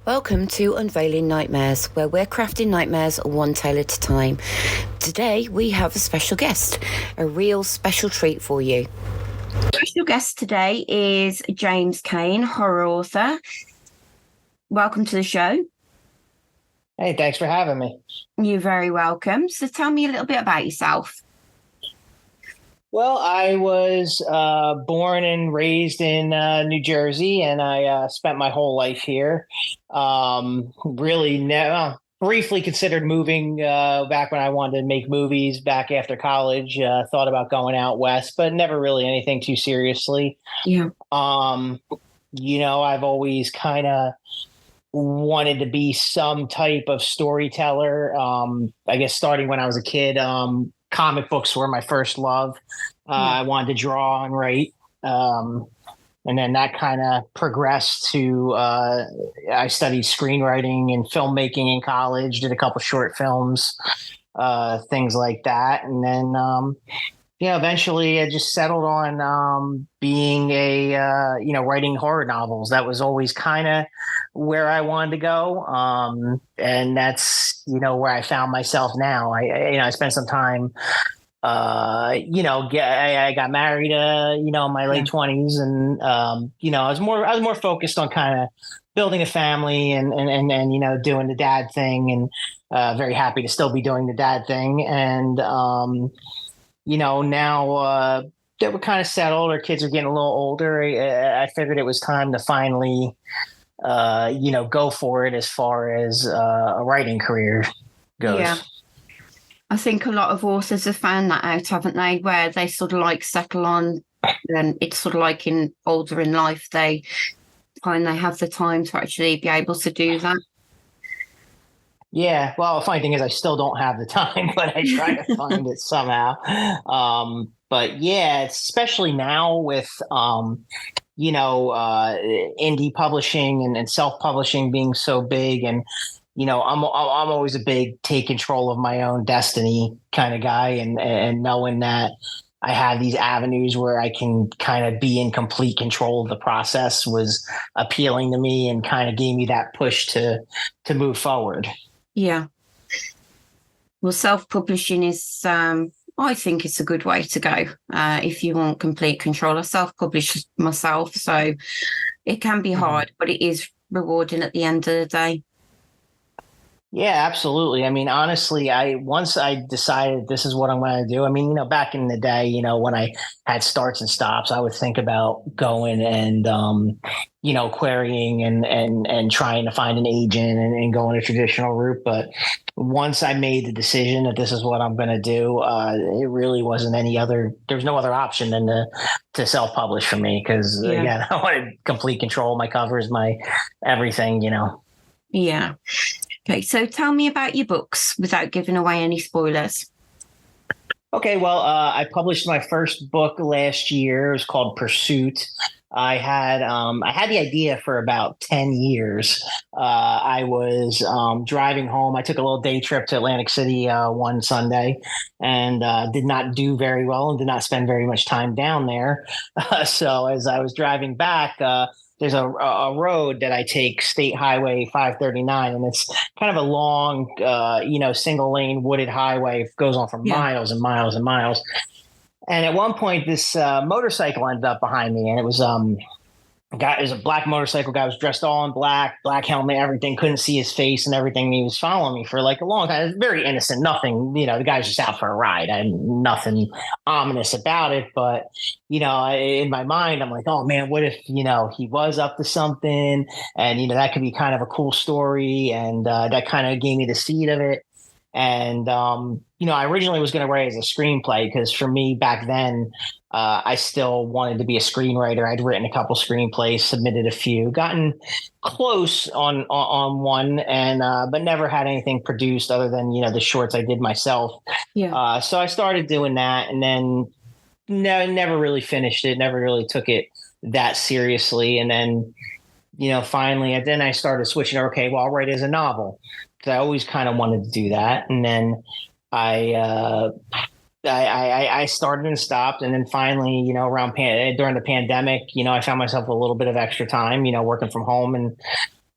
Welcome to Unveiling Nightmares, where we're crafting nightmares one tale at a time. Today we have a special guest, a real special treat for you. Special guest today is James Kaine, horror author. Welcome to the show. Hey, thanks for having me. You're very welcome. So tell me a little bit about yourself. Well, I was born and raised in New Jersey, and I spent my whole life here. Briefly considered moving back when I wanted to make movies back after college. Thought about going out west, but never really anything too seriously. Yeah. I've always kind of wanted to be some type of storyteller. I guess starting when I was a kid. Comic books were my first love. I wanted to draw and write. And then that kind of progressed to, I studied screenwriting and filmmaking in college, did a couple short films, things like that. And then, eventually I just settled on being writing horror novels. That was always kind of where I wanted to go. And that's, where I found myself now. I spent some time, I got married, in my late 20s, and, I was more focused on kind of building a family and doing the dad thing, and very happy to still be doing the dad thing. And, now that we're kind of settled, our kids are getting a little older, I figured it was time to finally, go for it as far as a writing career goes. Yeah. I think a lot of authors have found that out, haven't they? Where they sort of like settle on, and it's sort of like older in life, they find they have the time to actually be able to do that. Yeah, well, the funny thing is I still don't have the time, but I try to find it somehow. But yeah, especially now with, indie publishing and self-publishing being so big. And, I'm always a big take control of my own destiny kind of guy. And knowing that I have these avenues where I can kind of be in complete control of the process was appealing to me and kind of gave me that push to move forward. Yeah. Well, self-publishing is, I think it's a good way to go if you want complete control. I self-publish myself, so it can be hard, but it is rewarding at the end of the day. Yeah, absolutely. I mean, honestly, once I decided this is what I'm going to do. I mean, back in the day, when I had starts and stops, I would think about going and, querying and trying to find an agent and going a traditional route. But once I made the decision that this is what I'm going to do, it really wasn't there's no other option than to self-publish for me. Cause again, I wanted complete control of my covers, my everything, Yeah. Okay, so tell me about your books without giving away any spoilers. Okay, well, I published my first book last year. It was called Pursuit. I had the idea for about 10 years. I was driving home. I took a little day trip to Atlantic City one Sunday, and did not do very well and did not spend very much time down there. So as I was driving back, there's a road that I take, State Highway 539, and it's kind of a long, single lane wooded highway. It goes on for miles and miles and miles. And at one point, this motorcycle ended up behind me, and it was it was a black motorcycle guy. Was dressed all in black helmet, everything. Couldn't see his face and everything. And he was following me for like a long time. It was very innocent, nothing. The guy's just out for a ride. Nothing ominous about it. But in my mind, I'm like, oh man, what if he was up to something, and that could be kind of a cool story, and that kind of gave me the seed of it. And I originally was going to write it as a screenplay because for me back then, I still wanted to be a screenwriter. I'd written a couple screenplays, submitted a few, gotten close on one, and but never had anything produced other than the shorts I did myself. Yeah. So I started doing that, and then never really finished it. Never really took it that seriously, and then finally, and then I started switching. Okay, well, I'll write it as a novel. I always kind of wanted to do that, and then I started and stopped, and then finally, around during the pandemic, I found myself a little bit of extra time, working from home, and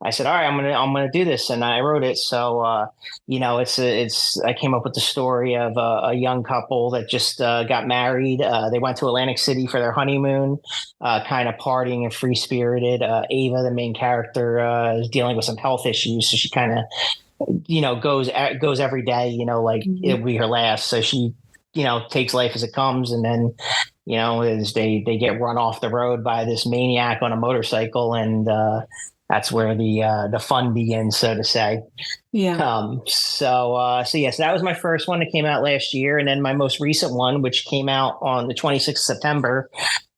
I said, all right, I'm gonna do this, and I wrote it. So I came up with the story of a young couple that just got married. They went to Atlantic City for their honeymoon, kind of partying and free spirited. Ava, the main character, is dealing with some health issues, so she kind of goes every day, like it'll be her last. So she, takes life as it comes. And then, as they get run off the road by this maniac on a motorcycle. And that's where the fun begins, so to say. Yeah. So that was my first one that came out last year. And then my most recent one, which came out on the 26th of September,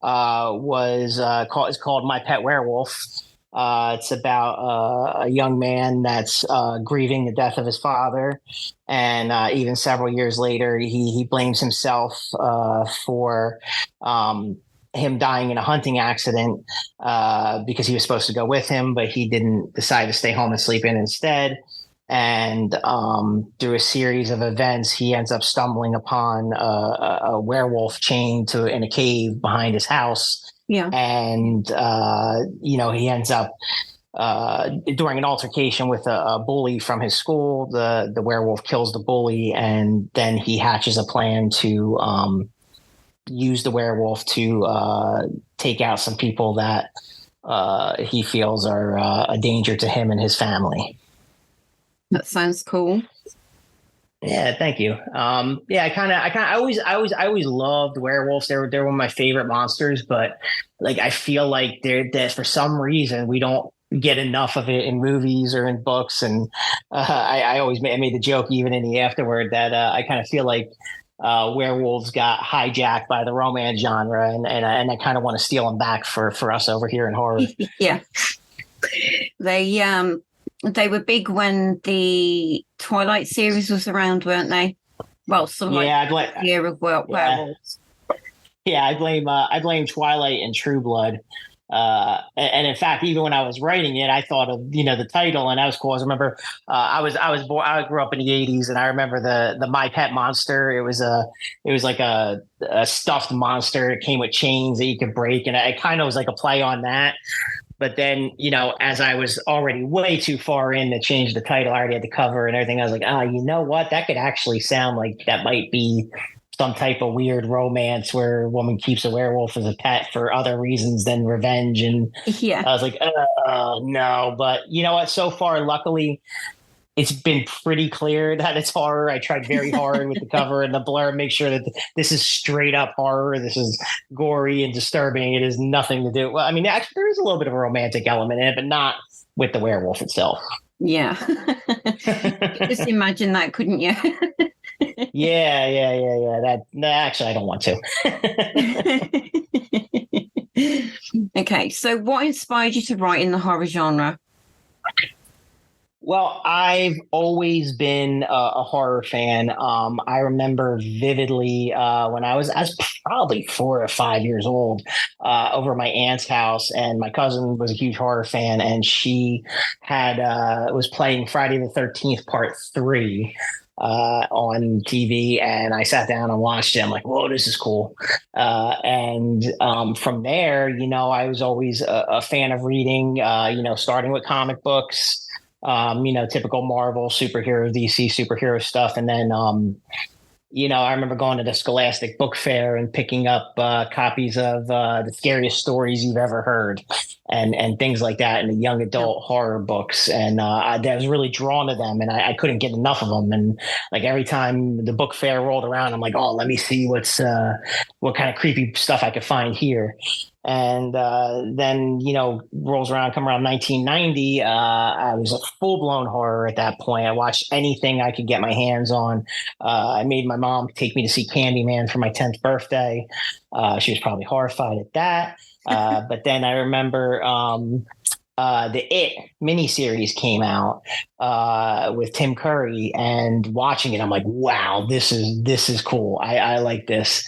it's called My Pet Werewolf. It's about a young man that's grieving the death of his father, and even several years later, he blames himself for him dying in a hunting accident because he was supposed to go with him, but he didn't decide to stay home and sleep in instead. And through a series of events, he ends up stumbling upon a werewolf chained in a cave behind his house. Yeah. And, he ends up during an altercation with a bully from his school. The werewolf kills the bully, and then he hatches a plan to use the werewolf to take out some people that he feels are a danger to him and his family. That sounds cool. Yeah, thank you. I always loved werewolves. They're one of my favorite monsters, but like I feel like that for some reason we don't get enough of it in movies or in books. And I made the joke even in the afterword that I kind of feel like werewolves got hijacked by the romance genre, and I kind of want to steal them back for us over here in horror. Yeah, they were big when the Twilight series was around, weren't they? Well, year of werewolves. Yeah, I blame Twilight and True Blood. And in fact, even when I was writing it, I thought of the title, and that was cool. I remember I grew up in the '80s, and I remember the My Pet monster. It was like a stuffed monster. It came with chains that you could break, and it kind of was like a play on that. But then, as I was already way too far in to change the title, I already had the cover and everything. I was like, you know what? That could actually sound like that might be some type of weird romance where a woman keeps a werewolf as a pet for other reasons than revenge. And yeah, I was like, no. But you know what? So far, luckily, it's been pretty clear that it's horror. I tried very hard with the cover and the blurb, make sure that this is straight up horror. This is gory and disturbing. It has nothing to do. Well, I mean, actually, there is a little bit of a romantic element in it, but not with the werewolf itself. Yeah. Just imagine that, couldn't you? Yeah. Actually, I don't want to. Okay. So what inspired you to write in the horror genre? Well, I've always been a horror fan. I remember vividly when I was probably 4 or 5 years old over at my aunt's house, and my cousin was a huge horror fan, and she was playing Friday the 13th Part 3 on TV, and I sat down and watched it. I'm like, whoa, this is cool. And from there, I was always a fan of reading, starting with comic books. Typical Marvel superhero, DC superhero stuff. And then, I remember going to the Scholastic Book Fair and picking up copies of the scariest stories you've ever heard and things like that in the young adult horror books. And I was really drawn to them, and I couldn't get enough of them. And like every time the book fair rolled around, I'm like, oh, let me see what kind of creepy stuff I could find here. And then, rolls around, come around 1990, I was a full-blown horror at that point. I watched anything I could get my hands on. I made my mom take me to see Candyman for my 10th birthday. She was probably horrified at that. But then I remember the It miniseries came out with Tim Curry, and watching it, I'm like, wow, this is cool. I like this.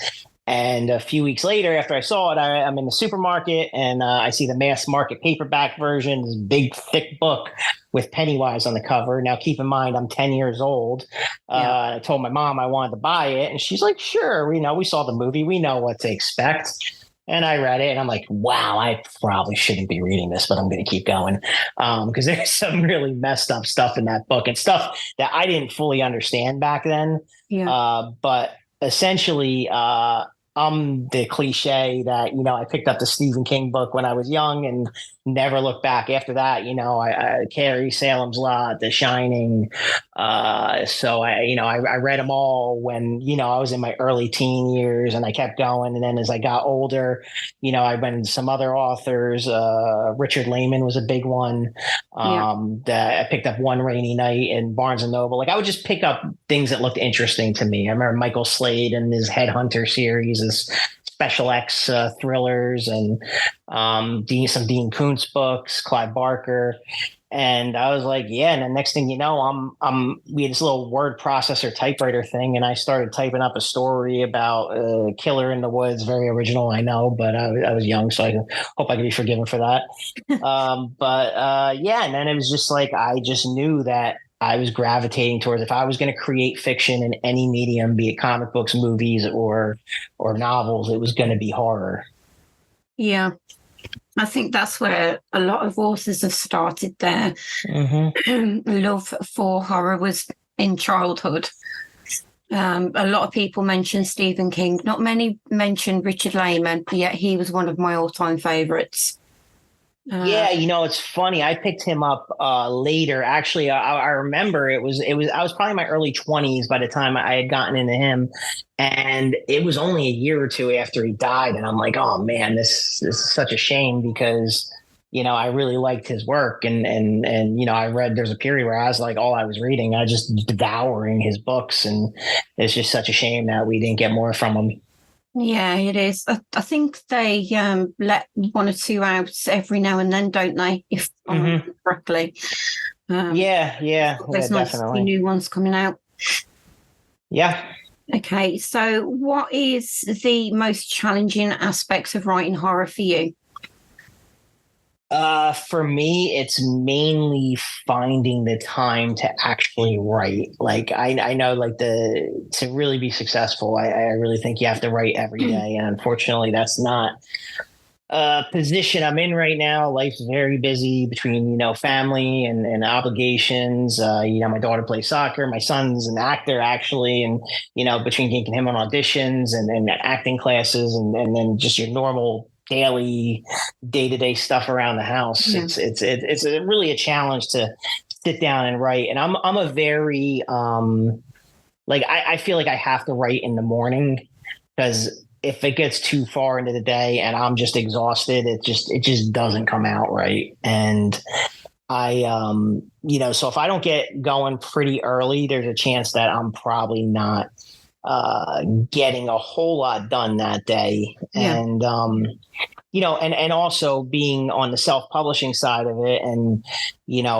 And a few weeks later, after I saw it, I'm in the supermarket, and I see the mass market paperback version, this big, thick book with Pennywise on the cover. Now, keep in mind, I'm 10 years old. I told my mom I wanted to buy it, and she's like, sure, we saw the movie. We know what to expect. And I read it and I'm like, wow, I probably shouldn't be reading this, but I'm going to keep going. Because there's some really messed up stuff in that book and stuff that I didn't fully understand back then. Yeah. But essentially, I'm the cliche that, I picked up the Stephen King book when I was young and never looked back after that. I Carrie, Salem's Lot, The Shining. So I read them all when, I was in my early teen years, and I kept going. And then as I got older, I went into some other authors. Richard Lehman was a big one. That I picked up One Rainy Night in Barnes and Noble. Like I would just pick up things that looked interesting to me. I remember Michael Slade and his Headhunter series, his Special X thrillers, and some Dean Koontz books, Clive Barker. And I was like, yeah. And the next thing you know, we had this little word processor typewriter thing, and I started typing up a story about a killer in the woods. Very original, I know, but I was young, so I hope I can be forgiven for that. Yeah, and then it was just like I just knew that I was gravitating towards, if I was going to create fiction in any medium, be it comic books, movies, or novels, it was going to be horror. Yeah. I think that's where a lot of authors have started their love for horror was in childhood. A lot of people mention Stephen King. Not many mention Richard Lehman, yet he was one of my all-time favorites. Yeah, it's funny. I picked him up later. Actually, I remember it was I was probably in my early 20s by the time I had gotten into him, and it was only a year or two after he died. And I'm like, oh man, this is such a shame, because I really liked his work, and I read. There's a period where I was like, all I was reading, I was just devouring his books, and it's just such a shame that we didn't get more from him. Yeah, it is. I think they let one or two out every now and then, don't they? If I remember correctly. There's nice definitely new ones coming out. Yeah. Okay, so what is the most challenging aspects of writing horror for you? For me, it's mainly finding the time to actually write. Like I know, like to really be successful, I really think you have to write every day. And unfortunately, that's not a position I'm in right now. Life's very busy between, family and obligations. My daughter plays soccer. My son's an actor, actually. And, between taking him on auditions and acting classes, and then just your normal daily day-to-day stuff around the house. Yeah. It's really a challenge to sit down and write. And I'm a very, I feel like I have to write in the morning, because if it gets too far into the day and I'm just exhausted, it just doesn't come out right. And I, so if I don't get going pretty early, there's a chance that I'm probably not getting a whole lot done that day. Yeah. And, and also being on the self-publishing side of it, and,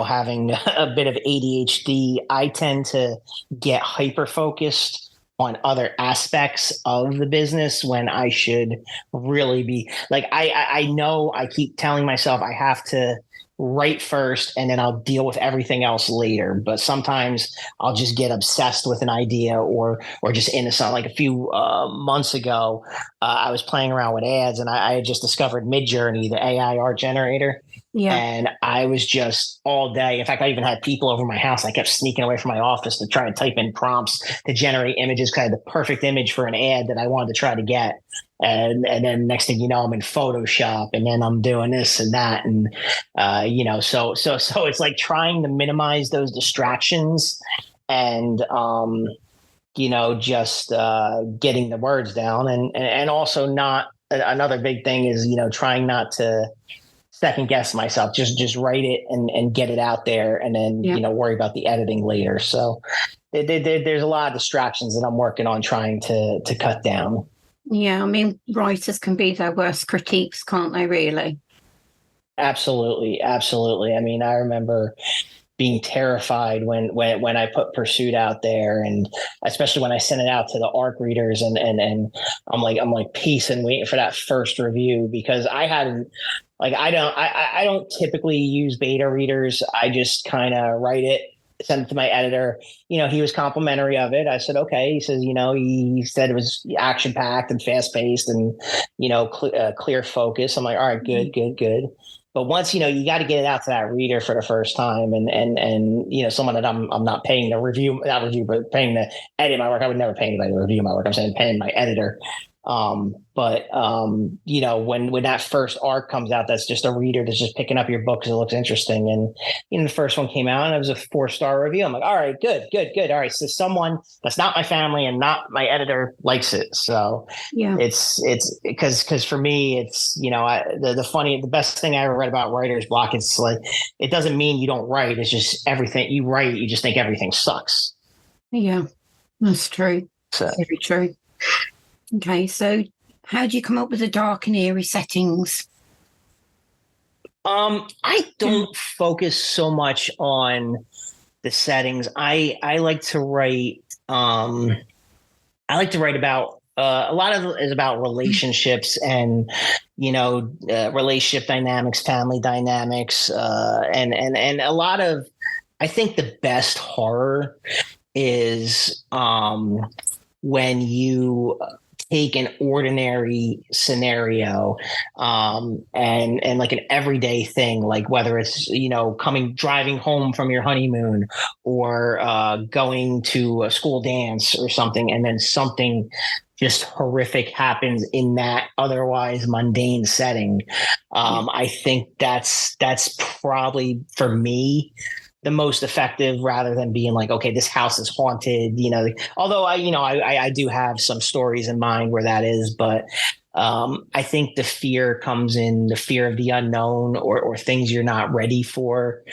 having a bit of ADHD, I tend to get hyper-focused on other aspects of the business when I should really be like, I know I keep telling myself I have to write first and then I'll deal with everything else later. But sometimes I'll just get obsessed with an idea or just into something. Like a few months ago, I was playing around with ads, and I had just discovered Midjourney, the AI art generator. Yeah. And I was just all day. In fact, I even had people over my house. I kept sneaking away from my office to try and type in prompts to generate images, kind of the perfect image for an ad that I wanted to try to get. And then next thing you know, I'm in Photoshop, and then I'm doing this and that. And, so it's like trying to minimize those distractions and, just getting the words down. And also not, another big thing is, trying not to second guess myself, just write it and get it out there, and then, worry about the editing later. So there's a lot of distractions that I'm working on trying to cut down. Yeah, I mean, writers can be their worst critiques, can't they, really? Absolutely. I mean, I remember being terrified when I put Pursuit out there, and especially when I sent it out to the ARC readers, and I'm like pacing, waiting for that first review, because I hadn't, like, I don't typically use beta readers. I just kind of write it, sent it to my editor. He was complimentary of it. I said, okay. He says, he said it was action packed and fast paced and, clear focus. I'm like, all right, good, good, good. But once, you got to get it out to that reader for the first time and someone that I'm not paying to review, not review, but paying to edit my work. I would never pay anybody to review my work. I'm saying paying my editor. When that first arc comes out, that's just a reader that's just picking up your book because it looks interesting. And, the first one came out and it was a 4-star review. I'm like, all right, good. All right. So someone that's not my family and not my editor likes it. So yeah, it's because for me, it's, the best thing I ever read about writer's block. It's like, it doesn't mean you don't write. It's just everything you write. You just think everything sucks. Yeah, that's true. So. Very true. Okay, so how do you come up with the dark and eerie settings? I don't focus so much on the settings. I like to write. I like to write about a lot of it is about relationships and relationship dynamics, family dynamics, and a lot of. I think the best horror is when you take an ordinary scenario and like an everyday thing, like whether it's driving home from your honeymoon or going to a school dance or something, and then something just horrific happens in that otherwise mundane setting. I think that's probably for me the most effective, rather than being like, okay, this house is haunted, although I do have some stories in mind where that is, but I think the fear comes in the fear of the unknown or things you're not ready for.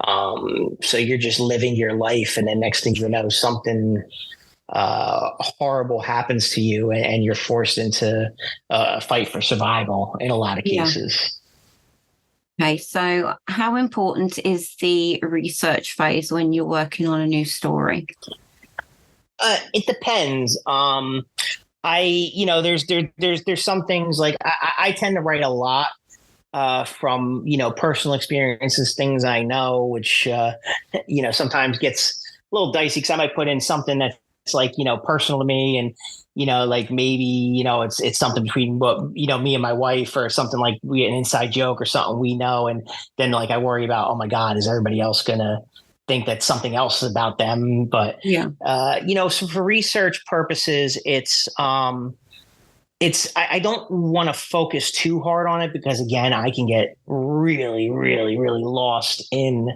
So you're just living your life, and then next thing you know, something horrible happens to you and you're forced into a fight for survival in a lot of cases. Yeah. Okay, so how important is the research phase when you're working on a new story? It depends. There's some things like I tend to write a lot from personal experiences, things I know, which sometimes gets a little dicey because I might put in something that's like personal to me and like maybe, it's something between me and my wife or something like an inside joke or something we know. And then like I worry about, oh my God, is everybody else going to think that something else is about them? But, so for research purposes, I don't want to focus too hard on it because again, I can get really, really, really lost in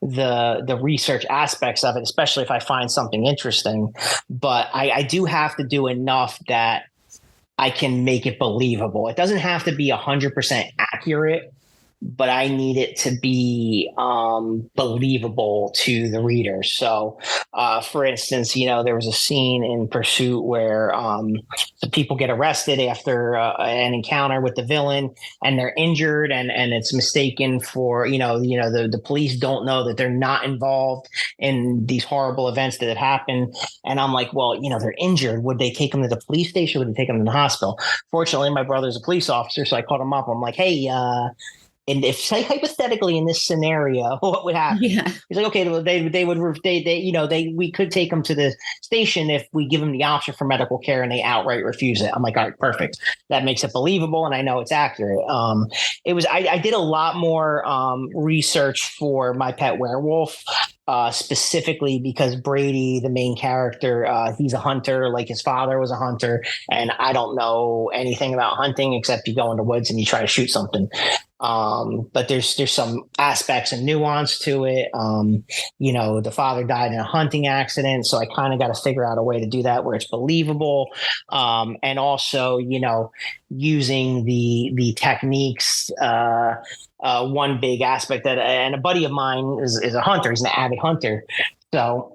the research aspects of it, especially if I find something interesting. But I do have to do enough that I can make it believable. It doesn't have to be 100% accurate, but I need it to be believable to the reader. So, for instance, there was a scene in Pursuit where the people get arrested after an encounter with the villain, and they're injured, and it's mistaken for the police don't know that they're not involved in these horrible events that have happened. And I'm like, well, they're injured. Would they take them to the police station? Would they take them to the hospital? Fortunately, my brother's a police officer, so I called him up. I'm like, hey. And if, say, hypothetically in this scenario, what would happen? Yeah. He's like, okay, we could take them to the station if we give them the option for medical care and they outright refuse it. I'm like, all right, perfect. That makes it believable, and I know it's accurate. I did a lot more research for My Pet Werewolf. Specifically because Brady, the main character, he's a hunter, like his father was a hunter, and I don't know anything about hunting except you go in the woods and you try to shoot something. But there's some aspects and nuance to it. The father died in a hunting accident, so I kind of got to figure out a way to do that where it's believable. And also, using the techniques. One big aspect and a buddy of mine is a hunter. He's an avid hunter. So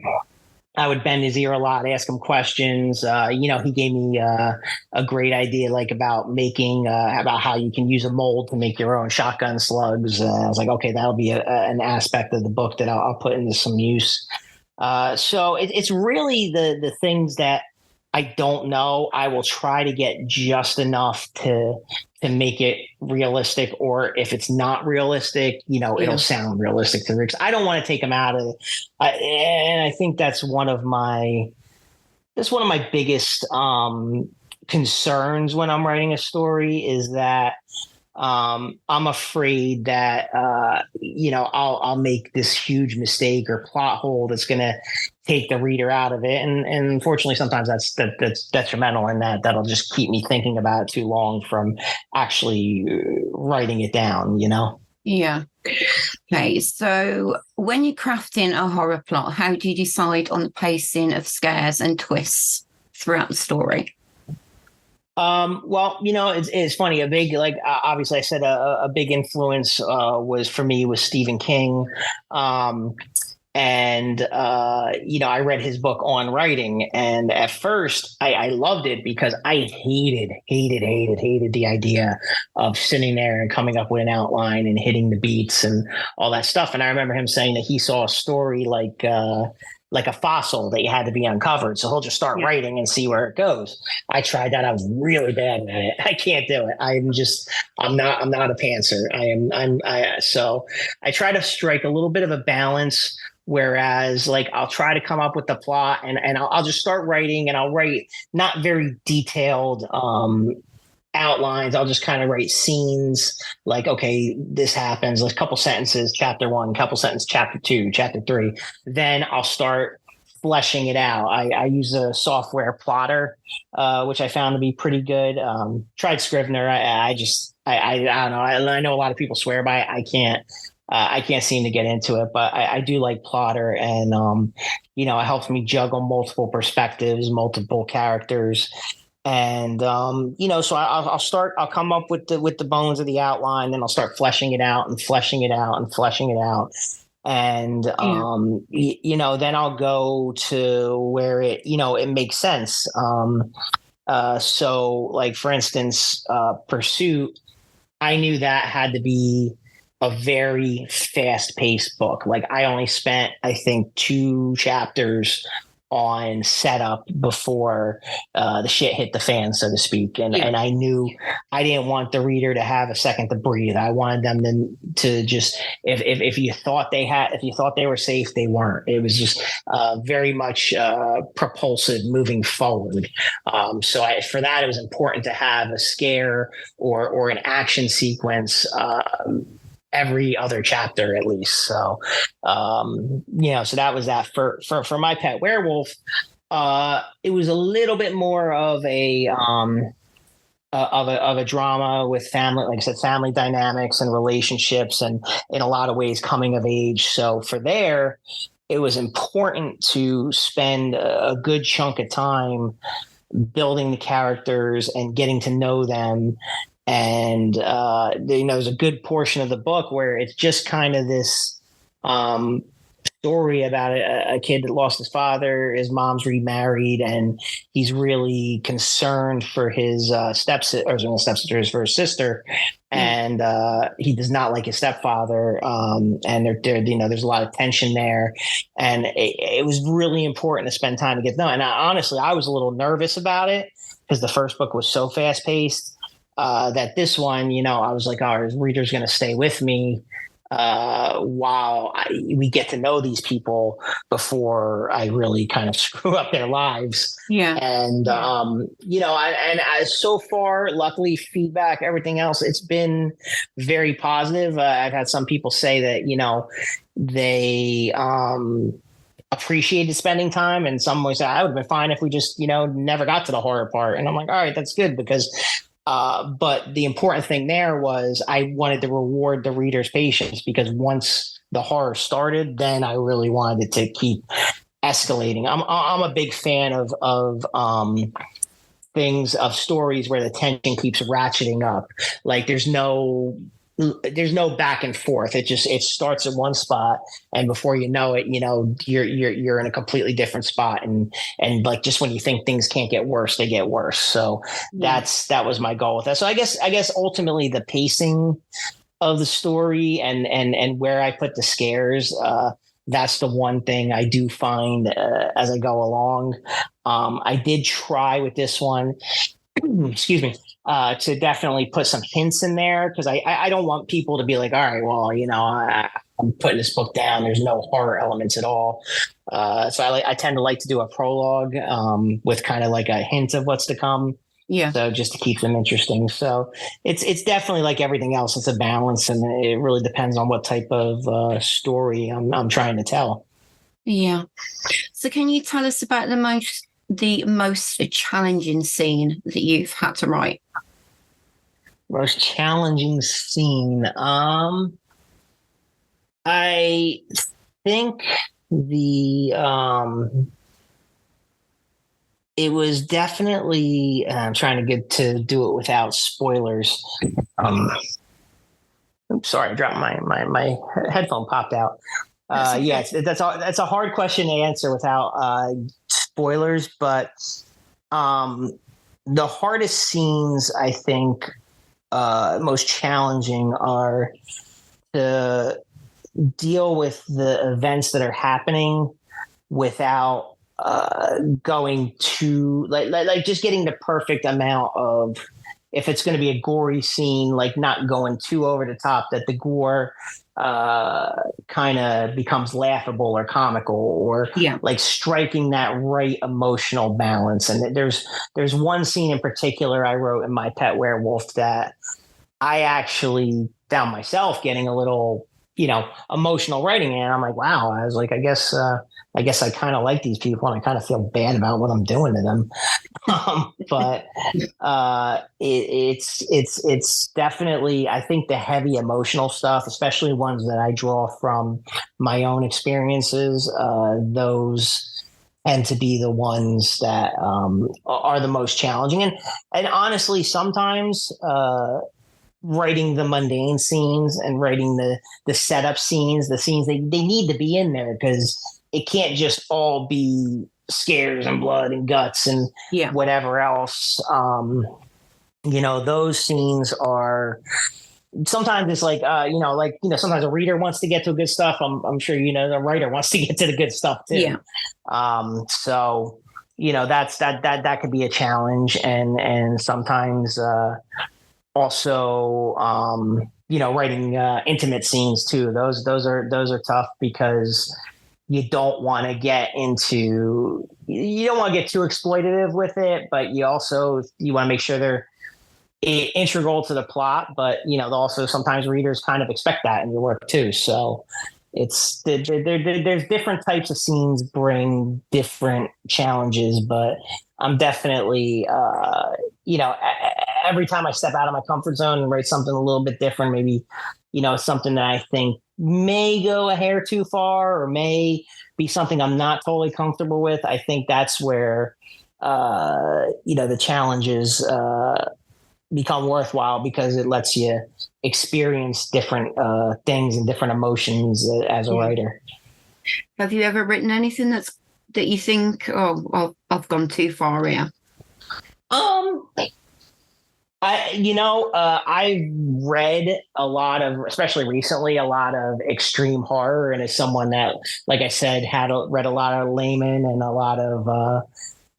I would bend his ear a lot, ask him questions. He gave me a great idea, like about making, about how you can use a mold to make your own shotgun slugs. I was like, okay, that'll be an aspect of the book that I'll put into some use. So it's really the things that I don't know. I will try to get just enough to make it realistic, or if it's not realistic, it'll sound realistic to Rick. I don't want to take him out of it. And I think that's one of my biggest concerns when I'm writing a story, is that I'm afraid that I'll make this huge mistake or plot hole that's going to take the reader out of it, and unfortunately sometimes that's detrimental, in that'll just keep me thinking about it too long from actually writing it down. Yeah. Okay, so when you're crafting a horror plot, how do you decide on the pacing of scares and twists throughout the story? Well, it's funny. A big, obviously I said a big influence was Stephen King. And I read his book on writing, and at first I loved it because I hated the idea of sitting there and coming up with an outline and hitting the beats and all that stuff. And I remember him saying that he saw a story like a fossil that you had to be uncovered. So he'll just start writing and see where it goes. I tried that. I was really bad at it. I can't do it. I'm not a pantser. So I try to strike a little bit of a balance. Whereas, I'll try to come up with the plot, and I'll just start writing, and I'll write not very detailed outlines. I'll just kind of write scenes, okay, this happens, a couple sentences, chapter 1, couple sentences, chapter 2, chapter 3. Then I'll start fleshing it out. I use a software plotter, which I found to be pretty good. Tried Scrivener. I don't know. I know a lot of people swear by it. I can't seem to get into it, but I do like Plotter, and it helps me juggle multiple perspectives, multiple characters, and so I'll come up with the bones of the outline, then I'll start fleshing it out and fleshing it out and fleshing it out, and then I'll go to where it makes sense. So for instance, Pursuit, I knew that had to be a very fast-paced book. I only spent, I think, 2 chapters on setup before the shit hit the fan, so to speak. And I knew I didn't want the reader to have a second to breathe. I wanted them to just, if you thought they were safe, they weren't. It was just very much propulsive moving forward. So for that, it was important to have a scare or an action sequence every other chapter at least. So, so that was that for My Pet Werewolf. It was a little bit more of a drama with family, like I said, family dynamics and relationships, and in a lot of ways coming of age. So for there, it was important to spend a good chunk of time building the characters and getting to know them. And, there's a good portion of the book where it's just kind of this story about a kid that lost his father. His mom's remarried, and he's really concerned for his for his sister. And he does not like his stepfather. And there's a lot of tension there. And it was really important to spend time to get to know. And honestly, I was a little nervous about it because the first book was so fast paced. That this one, I was like, our reader's going to stay with me while we get to know these people before I really kind of screw up their lives. Yeah. And, so far, luckily, feedback, everything else, it's been very positive. I've had some people say that, they appreciated spending time, and some would say I would have been fine if we just, never got to the horror part. And I'm like, all right, that's good, because but the important thing there was I wanted to reward the reader's patience, because once the horror started, then I really wanted it to keep escalating. I'm a big fan of stories where the tension keeps ratcheting up. There's no back and forth. It starts at one spot, and before you know it, you're in a completely different spot. And just when you think things can't get worse, they get worse. So that was my goal with that. So I guess ultimately the pacing of the story and where I put the scares, that's the one thing I do find as I go along. I did try with this one, excuse me, to definitely put some hints in there because I don't want people to be like, all right, well, I'm putting this book down. There's no horror elements at all. So I tend to like to do a prologue with kind of like a hint of what's to come. Yeah. So just to keep them interesting. So it's definitely like everything else. It's a balance, and it really depends on what type of story I'm trying to tell. Yeah. So can you tell us about the most challenging scene that you've had to write? Most challenging scene. I think it was definitely. I'm trying to get to do it without spoilers. Oops, sorry, I dropped my headphone popped out. Okay. Yes, that's a hard question to answer without spoilers, but the hardest scenes I think most challenging are to deal with the events that are happening without going to like just getting the perfect amount of, if it's going to be a gory scene, like not going too over the top that the gore kind of becomes laughable or comical, or like striking that right emotional balance. And there's one scene in particular I wrote in My Pet Werewolf that I actually found myself getting a little, emotional writing it. And I'm like, wow, I was like, I guess I kind of like these people and I kind of feel bad about what I'm doing to them. But it's definitely, I think the heavy emotional stuff, especially ones that I draw from my own experiences, those tend to be the ones that are the most challenging. And honestly, sometimes writing the mundane scenes and writing the setup scenes, the scenes they need to be in there because it can't just all be scares and blood and guts and whatever else. Those scenes are sometimes it's like, sometimes a reader wants to get to good stuff. I'm sure, the writer wants to get to the good stuff too. Yeah. So, that could be a challenge. And sometimes, also, writing intimate scenes too. Those are tough because you don't want to get too exploitative with it, but you want to make sure they're integral to the plot. But also sometimes readers kind of expect that in your work too. So there's different types of scenes bring different challenges, but I'm definitely every time I step out of my comfort zone and write something a little bit different, maybe, something that I think may go a hair too far or may be something I'm not totally comfortable with. I think that's where, the challenges become worthwhile because it lets you experience different things and different emotions as a writer. Have you ever written anything that you think, oh, I've gone too far here? I've read a lot of, especially recently, a lot of extreme horror. And as someone that, like I said, read a lot of Layman and a lot of,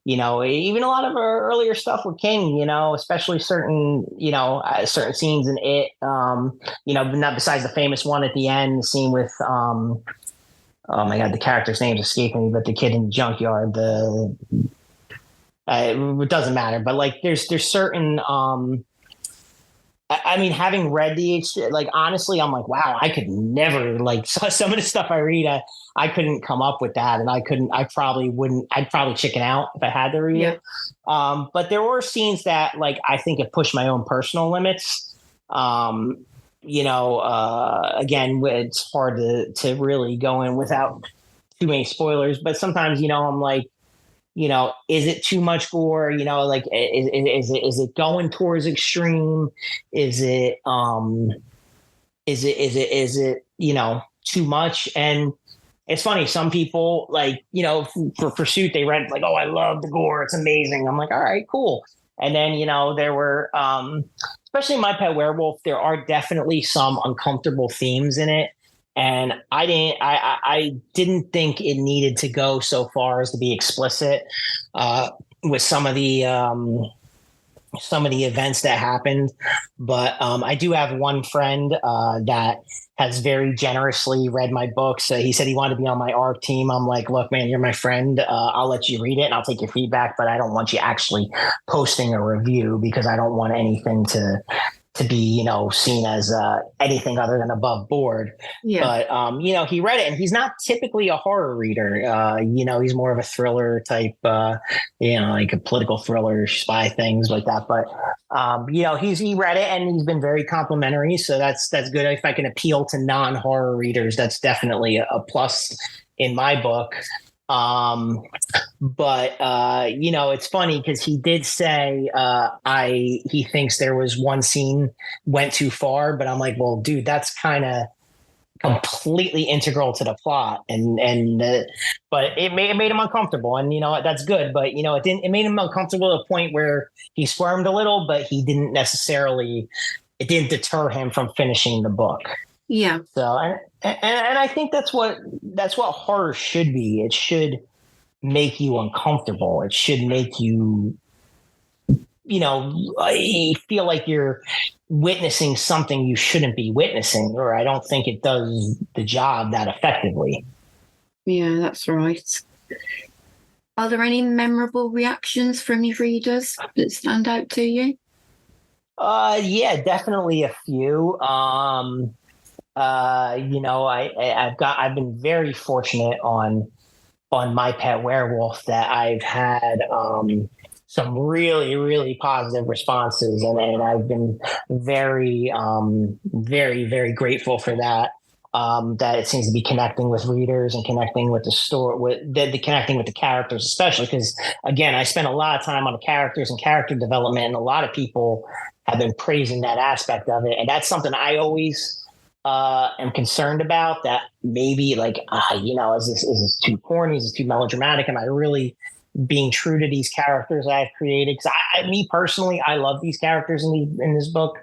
even a lot of earlier stuff with King, especially certain scenes in it, not besides the famous one at the end, the scene with, oh my God, the character's name's escaping me, but the kid in the junkyard, it doesn't matter, but like there's certain having read honestly, I'm like, wow, I could never, like, some of the stuff I read, I couldn't come up with that, and I'd probably chicken out if I had to read it. But there were scenes that, like, I think it pushed my own personal limits. Again, it's hard to really go in without too many spoilers, but sometimes, I'm like, is it too much gore? Like, is it going towards extreme? Is it too much? And it's funny. Some people, like, for Pursuit, they read like, oh, I love the gore. It's amazing. I'm like, all right, cool. And then, there were, especially My Pet Werewolf, there are definitely some uncomfortable themes in it. and I didn't think it needed to go so far as to be explicit with some of the events that happened. But I do have one friend that has very generously read my books. He said he wanted to be on my ARC team. I'm like, look, man, you're my friend. I'll let you read it and I'll take your feedback, but I don't want you actually posting a review because I don't want anything to be, seen as anything other than above board. Yeah. But, he read it and he's not typically a horror reader. He's more of a thriller type, like a political thriller, spy things like that. But, he read it and he's been very complimentary. So that's good. If I can appeal to non-horror readers, that's definitely a plus in my book. But it's funny because he did say he thinks there was one scene went too far, but I'm like, well, dude, that's kind of completely integral to the plot, but it made him uncomfortable, and that's good, but it made him uncomfortable to the point where he squirmed a little, but he didn't necessarily. It didn't deter him from finishing the book. Yeah. So, and I think that's what horror should be. It should make you uncomfortable. It should make you, feel like you're witnessing something you shouldn't be witnessing, or I don't think it does the job that effectively. Yeah, that's right. Are there any memorable reactions from your readers that stand out to you? Yeah, definitely a few. I've been very fortunate on My Pet Werewolf that I've had some really, really positive responses, and I've been very, very, very grateful for that. That it seems to be connecting with readers and connecting with the story, with the connecting with the characters, especially because, again, I spent a lot of time on the characters and character development, and a lot of people have been praising that aspect of it, and that's something I always am concerned about. That maybe is this too corny? Is this too melodramatic? Am I really being true to these characters I've created? Because me personally, I love these characters in this book.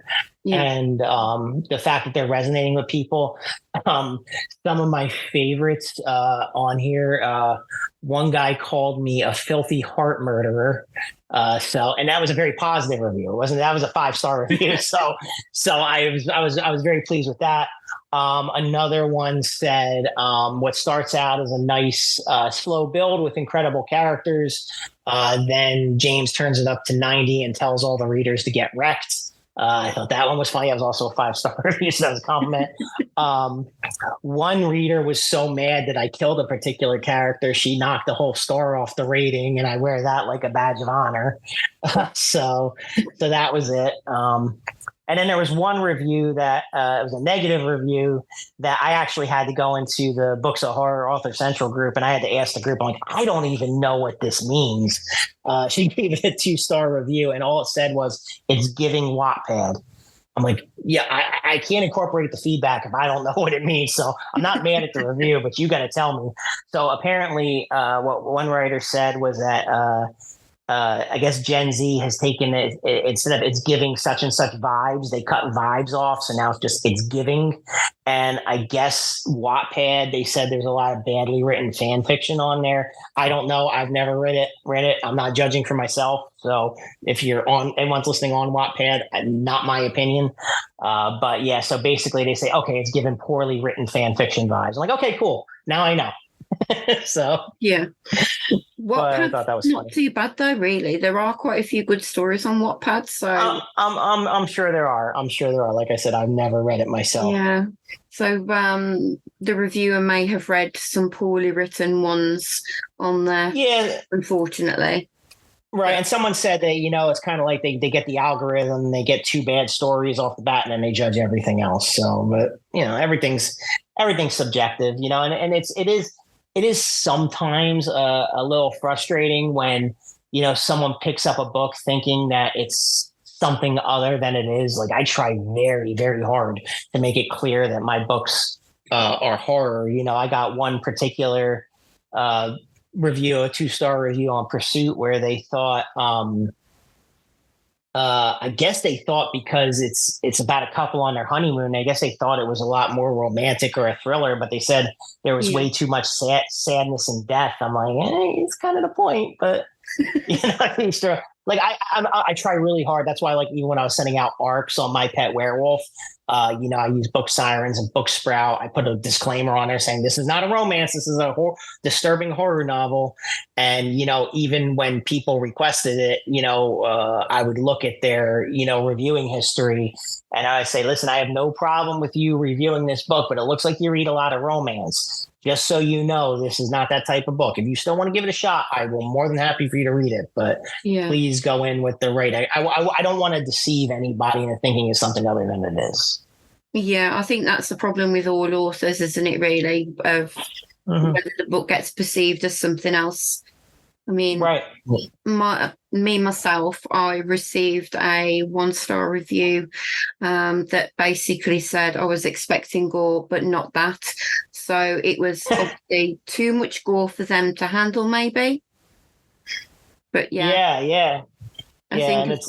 Yeah. And the fact that they're resonating with people. Some of my favorites on here, one guy called me a filthy heart murderer. And that was a very positive review. That was a 5-star review. So I was very pleased with that. Another one said, what starts out as a nice, slow build with incredible characters. Then James turns it up to 90 and tells all the readers to get wrecked. I thought that one was funny. I was also a 5-star review, so that was a compliment. One reader was so mad that I killed a particular character, she knocked the whole star off the rating, and I wear that like a badge of honor. So that was it. And then there was one review that it was a negative review that I actually had to go into the Books of Horror Author Central group, and I had to ask the group, I'm like, I don't even know what this means. She gave it a 2-star review, and all it said was, it's giving Wattpad. I'm like, yeah, I can't incorporate the feedback if I don't know what it means. So I'm not mad at the review, but you got to tell me. So apparently what one writer said was that I guess Gen Z has taken it, instead of it's giving such and such vibes, they cut vibes off. So now it's giving. And I guess Wattpad, they said there's a lot of badly written fan fiction on there. I don't know. I've never read it. I'm not judging for myself. So if anyone's listening on Wattpad, not my opinion. But yeah, so basically they say, okay, it's given poorly written fan fiction vibes. I'm like, okay, cool. Now I know. So yeah. Wattpad, I thought that was not too bad though, really. There are quite a few good stories on Wattpad, so I'm sure there are. Like I said, I've never read it myself. Yeah. So the reviewer may have read some poorly written ones on there. Yeah. Unfortunately. Right. And someone said that, it's kind of like they get the algorithm, they get 2 bad stories off the bat, and then they judge everything else. So, but everything's subjective, and it is sometimes a little frustrating when, someone picks up a book thinking that it's something other than it is. Like, I try very, very hard to make it clear that my books are horror. I got one particular review, a 2-star review on Pursuit, where they thought I guess they thought because it's about a couple on their honeymoon. I guess they thought it was a lot more romantic or a thriller, but they said there was Yeah. way too much sadness and death. I'm like, it's kind of the point, but I think so. Like I try really hard. That's why, like, even when I was sending out ARCs on My Pet Werewolf, I use Book Sirens and Book Sprout. I put a disclaimer on there saying this is not a romance. This is a disturbing horror novel. And even when people requested it, I would look at their reviewing history, and I say, listen, I have no problem with you reviewing this book, but it looks like you read a lot of romance. Just so you know, this is not that type of book. If you still want to give it a shot, I will more than happy for you to read it. But please go in with the right. I don't want to deceive anybody into thinking it's something other than it is. Yeah, I think that's the problem with all authors, isn't it, really? Of whether the book gets perceived as something else. I mean, right. Myself, I received a 1-star review that basically said I was expecting gore, but not that. So it was obviously too much gore for them to handle, maybe. But yeah. I think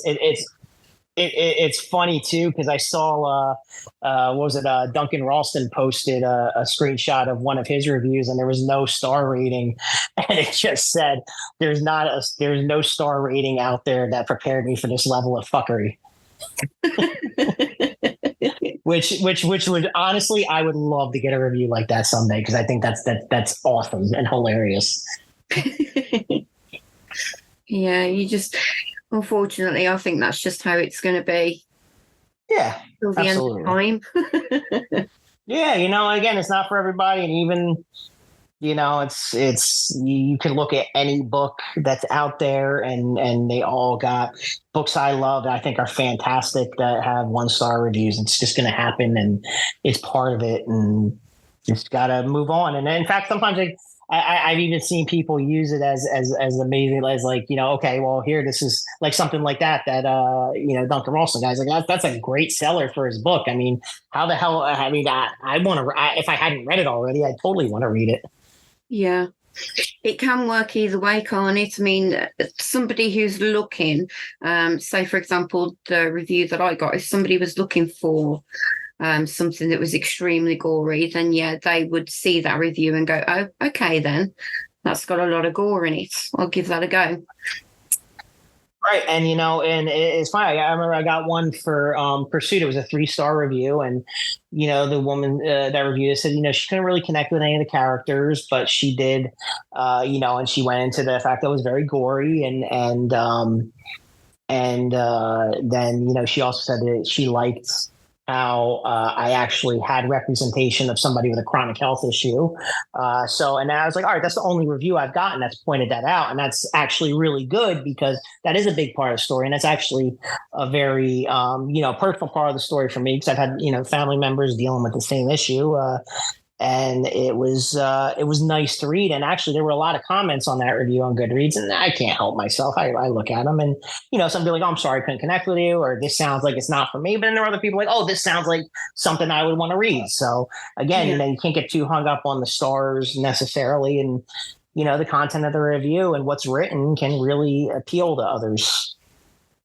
and it's funny too, because I saw what was it? Duncan Ralston posted a screenshot of one of his reviews, and there was no star rating, and it just said there's no star rating out there that prepared me for this level of fuckery. which would, honestly, I would love to get a review like that someday, because I think that's awesome and hilarious. Yeah, you just, unfortunately, I think that's just how it's going to be. Yeah, till the absolutely. end of time. Yeah, again, it's not for everybody, and even it's you can look at any book that's out there, and they all got books I love that I think are fantastic that have 1-star reviews. It's just going to happen, and it's part of it, and just got to move on. And in fact, sometimes I've even seen people use it as amazing as, like, okay, well, here, this is like something like that Duncan Ralston guy's like, that's a great seller for his book. I mean, how the hell? I mean, I want to. If I hadn't read it already, I totally want to read it. Yeah, it can work either way, can't it? I mean, somebody who's looking, say, for example, the review that I got, if somebody was looking for something that was extremely gory, then they would see that review and go, oh, okay, then that's got a lot of gore in it. I'll give that a go. Right. And, and it's funny. I remember I got one for Pursuit. It was a 3-star review. And, the woman that reviewed it said, she couldn't really connect with any of the characters, but she did, and she went into the fact that it was very gory. And then, she also said that she liked how I actually had representation of somebody with a chronic health issue. And I was like, all right, that's the only review I've gotten that's pointed that out. And that's actually really good, because that is a big part of the story. And that's actually a very, personal part of the story for me, because I've had, family members dealing with the same issue. And it was nice to read. And actually, there were a lot of comments on that review on Goodreads, and I can't help myself. I look at them, and some people like, oh, I'm sorry, I couldn't connect with you, or this sounds like it's not for me. But then there are other people like, oh, this sounds like something I would want to read. So again, you can't get too hung up on the stars necessarily, and the content of the review and what's written can really appeal to others.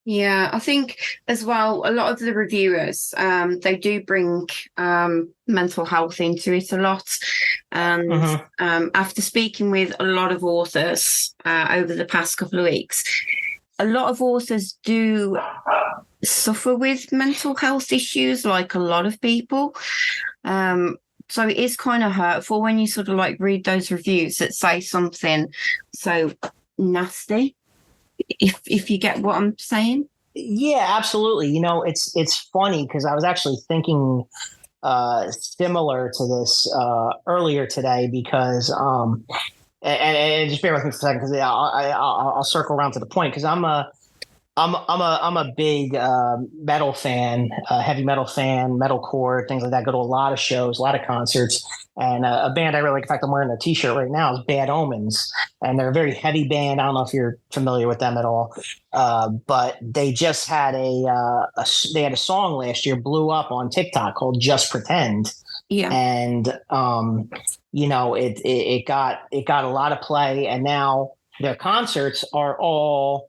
Yeah, I think as well, a lot of the reviewers, they do bring mental health into it a lot. And after speaking with a lot of authors over the past couple of weeks, a lot of authors do suffer with mental health issues, like a lot of people. So it is kind of hurtful when you sort of like read those reviews that say something so nasty. If you get what I'm saying. Yeah, absolutely. It's funny, because I was actually thinking similar to this earlier today, because and just bear with me for a second, because I'll circle around to the point, because I'm a big metal fan, heavy metal fan, metalcore, things like that. Go to a lot of shows, a lot of concerts, and a band I really like. In fact, I'm wearing a T-shirt right now, is Bad Omens, and they're a very heavy band. I don't know if you're familiar with them at all, but they just had they had a song last year, blew up on TikTok, called "Just Pretend." Yeah, and it got a lot of play, and now their concerts are all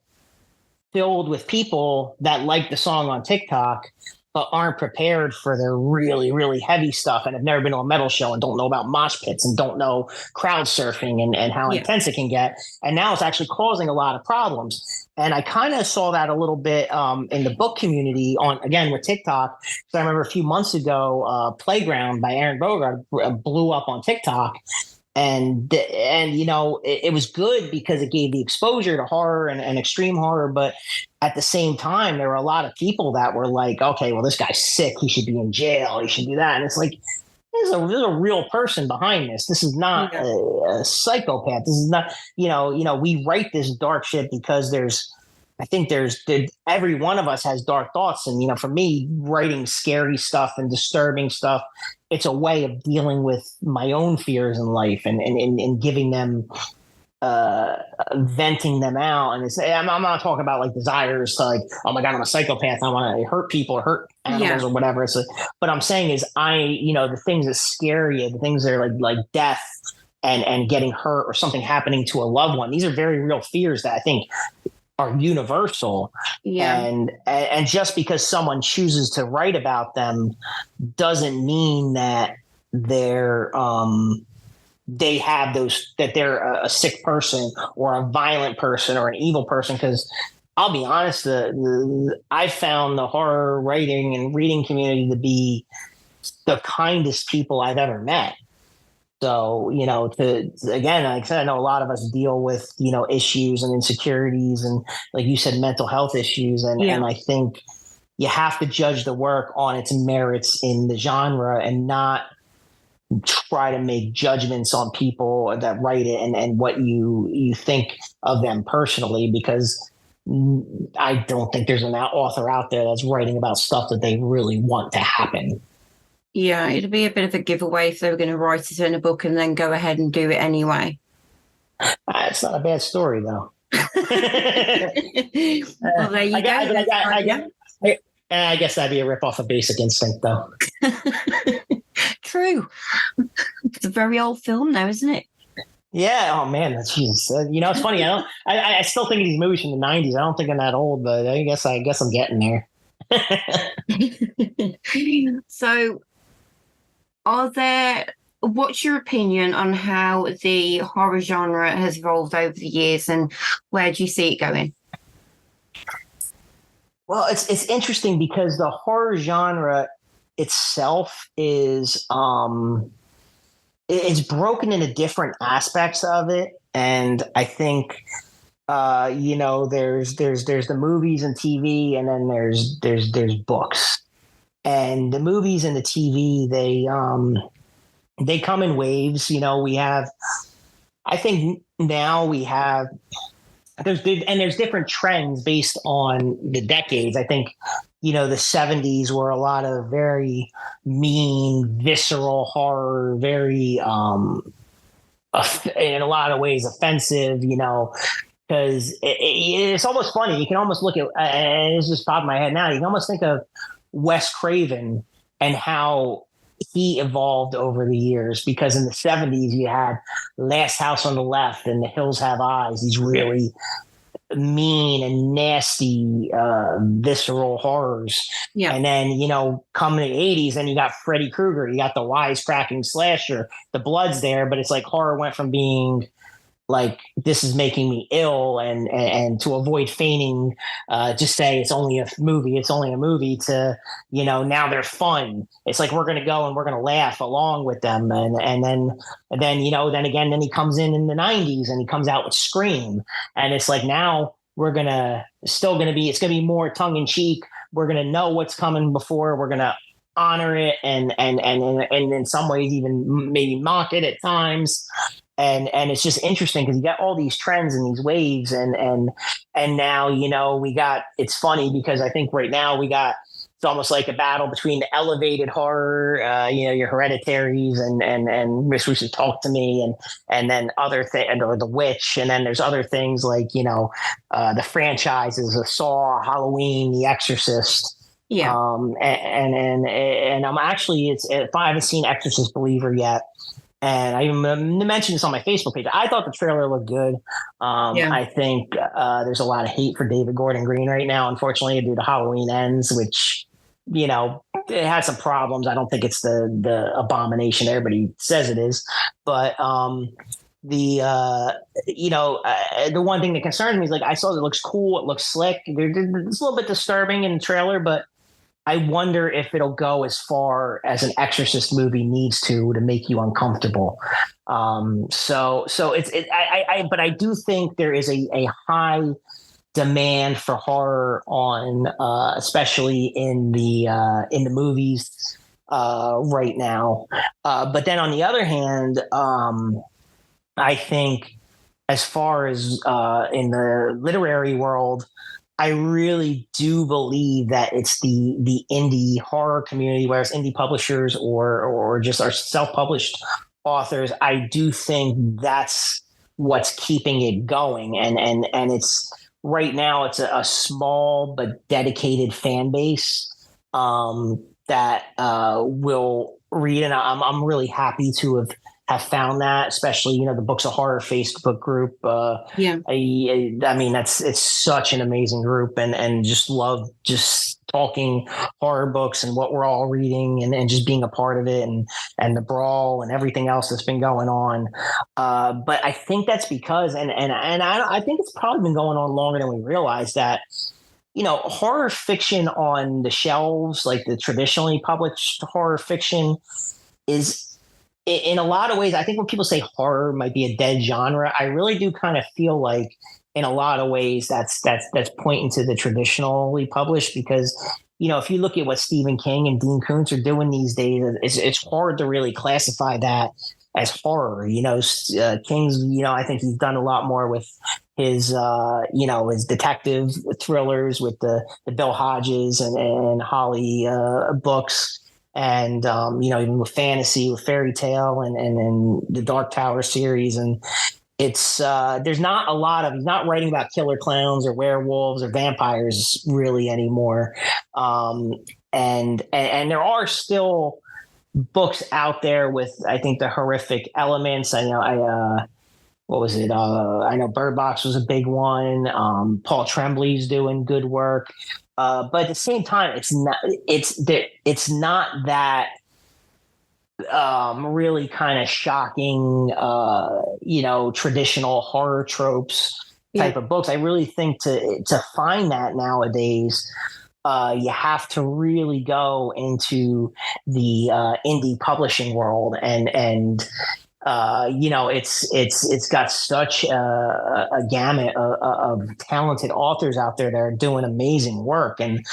filled with people that like the song on TikTok, but aren't prepared for the really, really heavy stuff and have never been to a metal show and don't know about mosh pits and don't know crowd surfing and how intense it can get. And now it's actually causing a lot of problems. And I kind of saw that a little bit in the book community again, with TikTok. So I remember a few months ago, Playground by Aaron Bogart blew up on TikTok. And it was good because it gave the exposure to horror and extreme horror, but at the same time there were a lot of people that were like, okay, well, this guy's sick, he should be in jail, he should do that. And it's like, there's a real person behind this. This is not a psychopath. This is not, we write this dark shit because every one of us has dark thoughts. And, for me, writing scary stuff and disturbing stuff, it's a way of dealing with my own fears in life and giving them, venting them out. And I'm not talking about like desires to like, oh my God, I'm a psychopath, I want to hurt people or hurt animals or whatever. But I'm saying is the things that scare you, the things that are like death and getting hurt or something happening to a loved one. These are very real fears that I think are universal. And just because someone chooses to write about them doesn't mean that they're they have those, that they're a sick person or a violent person or an evil person. Because I'll be honest, I found the horror writing and reading community to be the kindest people I've ever met. So, again, like I said, I know a lot of us deal with, issues and insecurities and, like you said, mental health issues. And I think you have to judge the work on its merits in the genre and not try to make judgments on people that write it and what you think of them personally, because I don't think there's an author out there that's writing about stuff that they really want to happen. Yeah, it'd be a bit of a giveaway if they were going to write it in a book and then go ahead and do it anyway. It's not a bad story, though. Well, there you go. I guess that'd be a rip off of Basic Instinct, though. True. It's a very old film now, isn't it? Yeah. Oh man, that's Jesus. It's funny. I still think of these movies from the '90s. I don't think I'm that old, but I guess I'm getting there. So, what's your opinion on how the horror genre has evolved over the years, and where do you see it going? Well, it's interesting because the horror genre itself is it's broken into different aspects of it, and I think there's the movies and TV, and then there's books. And the movies and the TV, they come in waves. We have, I think now we have, there's different trends based on the decades. I think, the 70s were a lot of very mean, visceral horror, very, in a lot of ways offensive, because it's almost funny. You can almost look at, and it's just popped in my head now, you can almost think of Wes Craven and how he evolved over the years, because in the 70s you had Last House on the Left and The Hills Have Eyes, these really mean and nasty visceral horrors. And then coming to the 80s, then you got Freddy Krueger, you got the wisecracking slasher, the blood's there, but it's like horror went from being like, this is making me ill, and to avoid feigning, just say it's only a movie, to, now they're fun. It's like, we're going to go and we're going to laugh along with them. And then he comes in the 90s and he comes out with Scream. And it's like, now it's going to be more tongue in cheek. We're going to know what's coming before. We're going to honor it and in some ways even maybe mock it at times. And it's just interesting because you got all these trends and these waves, and now, it's funny because I think right now it's almost like a battle between the elevated horror, your Hereditaries and Miss Lucy Talk to Me, and then other things, or The Witch. And then there's other things like, the franchises of Saw, Halloween, The Exorcist. Yeah. And I'm actually, I haven't seen Exorcist Believer yet. And I even mentioned this on my Facebook page. I thought the trailer looked good. I think there's a lot of hate for David Gordon Green right now, unfortunately, due to Halloween Ends, which, it has some problems. I don't think it's the abomination everybody says it is. But the one thing that concerns me is, like, I saw it looks cool. It looks slick. It's a little bit disturbing in the trailer, but I wonder if it'll go as far as an Exorcist movie needs to make you uncomfortable. So but I do think there is a high demand for horror on, especially in the movies right now. But then on the other hand, I think as far as in the literary world, I really do believe that it's the indie horror community, whether it's indie publishers or just our self-published authors. I do think that's what's keeping it going, and it's right now it's a small but dedicated fan base that will read, and I'm really happy to have found that, especially, the Books of Horror Facebook group. I mean, it's such an amazing group, and just love just talking horror books and what we're all reading, and just being a part of it, and the brawl and everything else that's been going on. But I think that's because, and I think it's probably been going on longer than we realize, that horror fiction on the shelves, like the traditionally published horror fiction, is, in a lot of ways, I think when people say horror might be a dead genre, I really do kind of feel like, in a lot of ways, that's pointing to the traditionally published, because, if you look at what Stephen King and Dean Koontz are doing these days, it's hard to really classify that as horror. King's, I think he's done a lot more with his, his detective thrillers with the Bill Hodges and Holly books. And, even with fantasy, with fairy tale and the Dark Tower series. And it's, there's not a lot of, he's not writing about killer clowns or werewolves or vampires really anymore. And there are still books out there with, I think, the horrific elements. What was it? I know Bird Box was a big one. Paul Tremblay's doing good work. But at the same time, it's not that really kind of shocking, traditional horror tropes type of books. I really think to find that nowadays, you have to really go into the indie publishing world, and it's got such a gamut of talented authors out there that are doing amazing work, and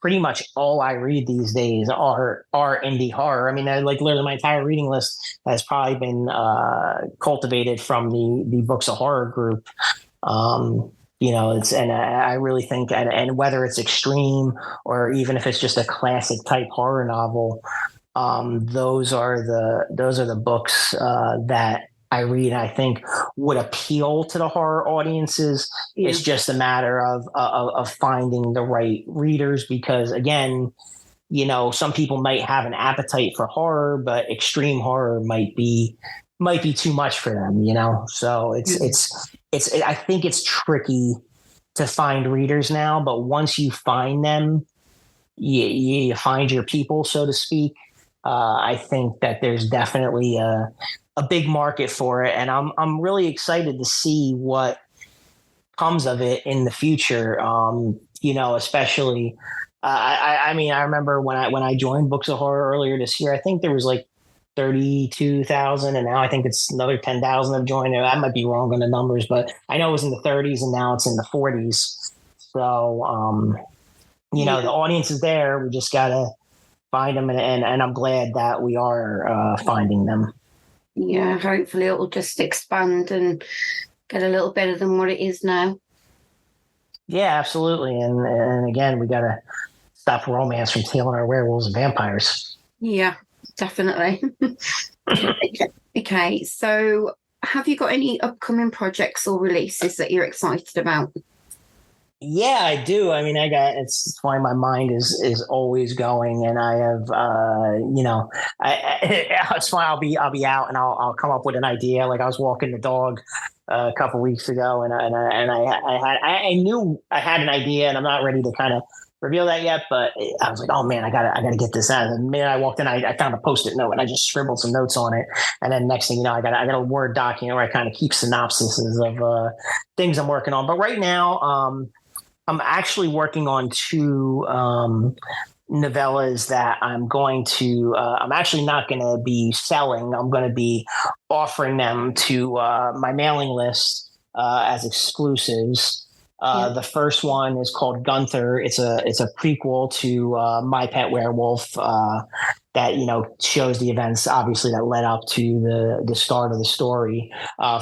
pretty much all I read these days are indie horror. I mean, literally my entire reading list has probably been cultivated from the Books of Horror group. I really think, and whether it's extreme or even if it's just a classic type horror novel, those are the books that I read, and I think would appeal to the horror audiences. It's just a matter of finding the right readers, because, again, some people might have an appetite for horror, but extreme horror might be too much for them. So it's I think it's tricky to find readers now, but once you find them, you find your people, so to speak. I think that there's definitely a big market for it, and I'm really excited to see what comes of it in the future. Especially, I mean, I remember when I joined Books of Horror earlier this year, I think there was like 32,000, and now I think it's another 10,000 have joined. I might be wrong on the numbers, but I know it was in the 30s, and now it's in the 40s. So, the audience is there. We just gotta find them, and I'm glad that we are finding them. Yeah, hopefully it will just expand and get a little better than what it is now. Yeah, absolutely. And again, we got to stop romance from tailing our werewolves and vampires. Yeah, definitely. Okay, so have you got any upcoming projects or releases that you're excited about? Yeah, I do. I mean, it's why my mind is always going, and I have, it's why I'll be out and I'll come up with an idea. Like I was walking the dog a couple weeks ago, and I knew I had an idea, and I'm not ready to kind of reveal that yet, but I was like, oh man, I gotta get this out. And the minute I walked in, I found a Post-it note and I just scribbled some notes on it, and then next thing you know, I got a Word document where I kind of keep synopsises of things I'm working on. But right now, I'm actually working on two novellas that I'm actually not going to be selling. I'm going to be offering them to my mailing list as exclusives. The first one is called Gunther. It's a prequel to My Pet Werewolf that shows the events obviously that led up to the start of the story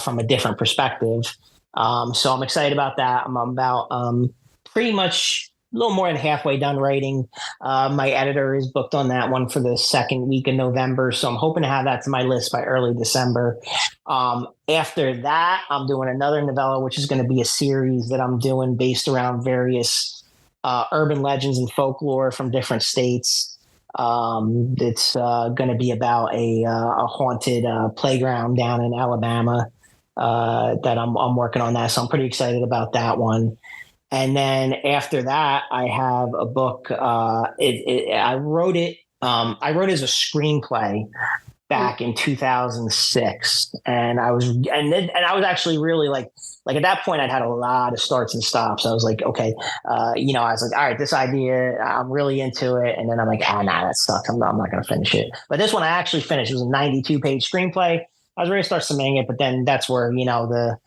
from a different perspective. So I'm excited about that. I'm about pretty much a little more than halfway done writing. My editor is booked on that one for the second week of November. So I'm hoping to have that to my list by early December. After that, I'm doing another novella, which is going to be a series that I'm doing based around various urban legends and folklore from different states. It's going to be about a haunted playground down in Alabama that I'm working on that. So I'm pretty excited about that one. And then after that, I have a book. I wrote it. I wrote it as a screenplay back in 2006, and I was actually really like at that point I'd had a lot of starts and stops. I was like, okay, I was like, all right, this idea, I'm really into it, and then I'm like, nah, that sucks. I'm not going to finish it. But this one I actually finished. It was a 92-page screenplay. I was ready to start submitting it, but then that's where the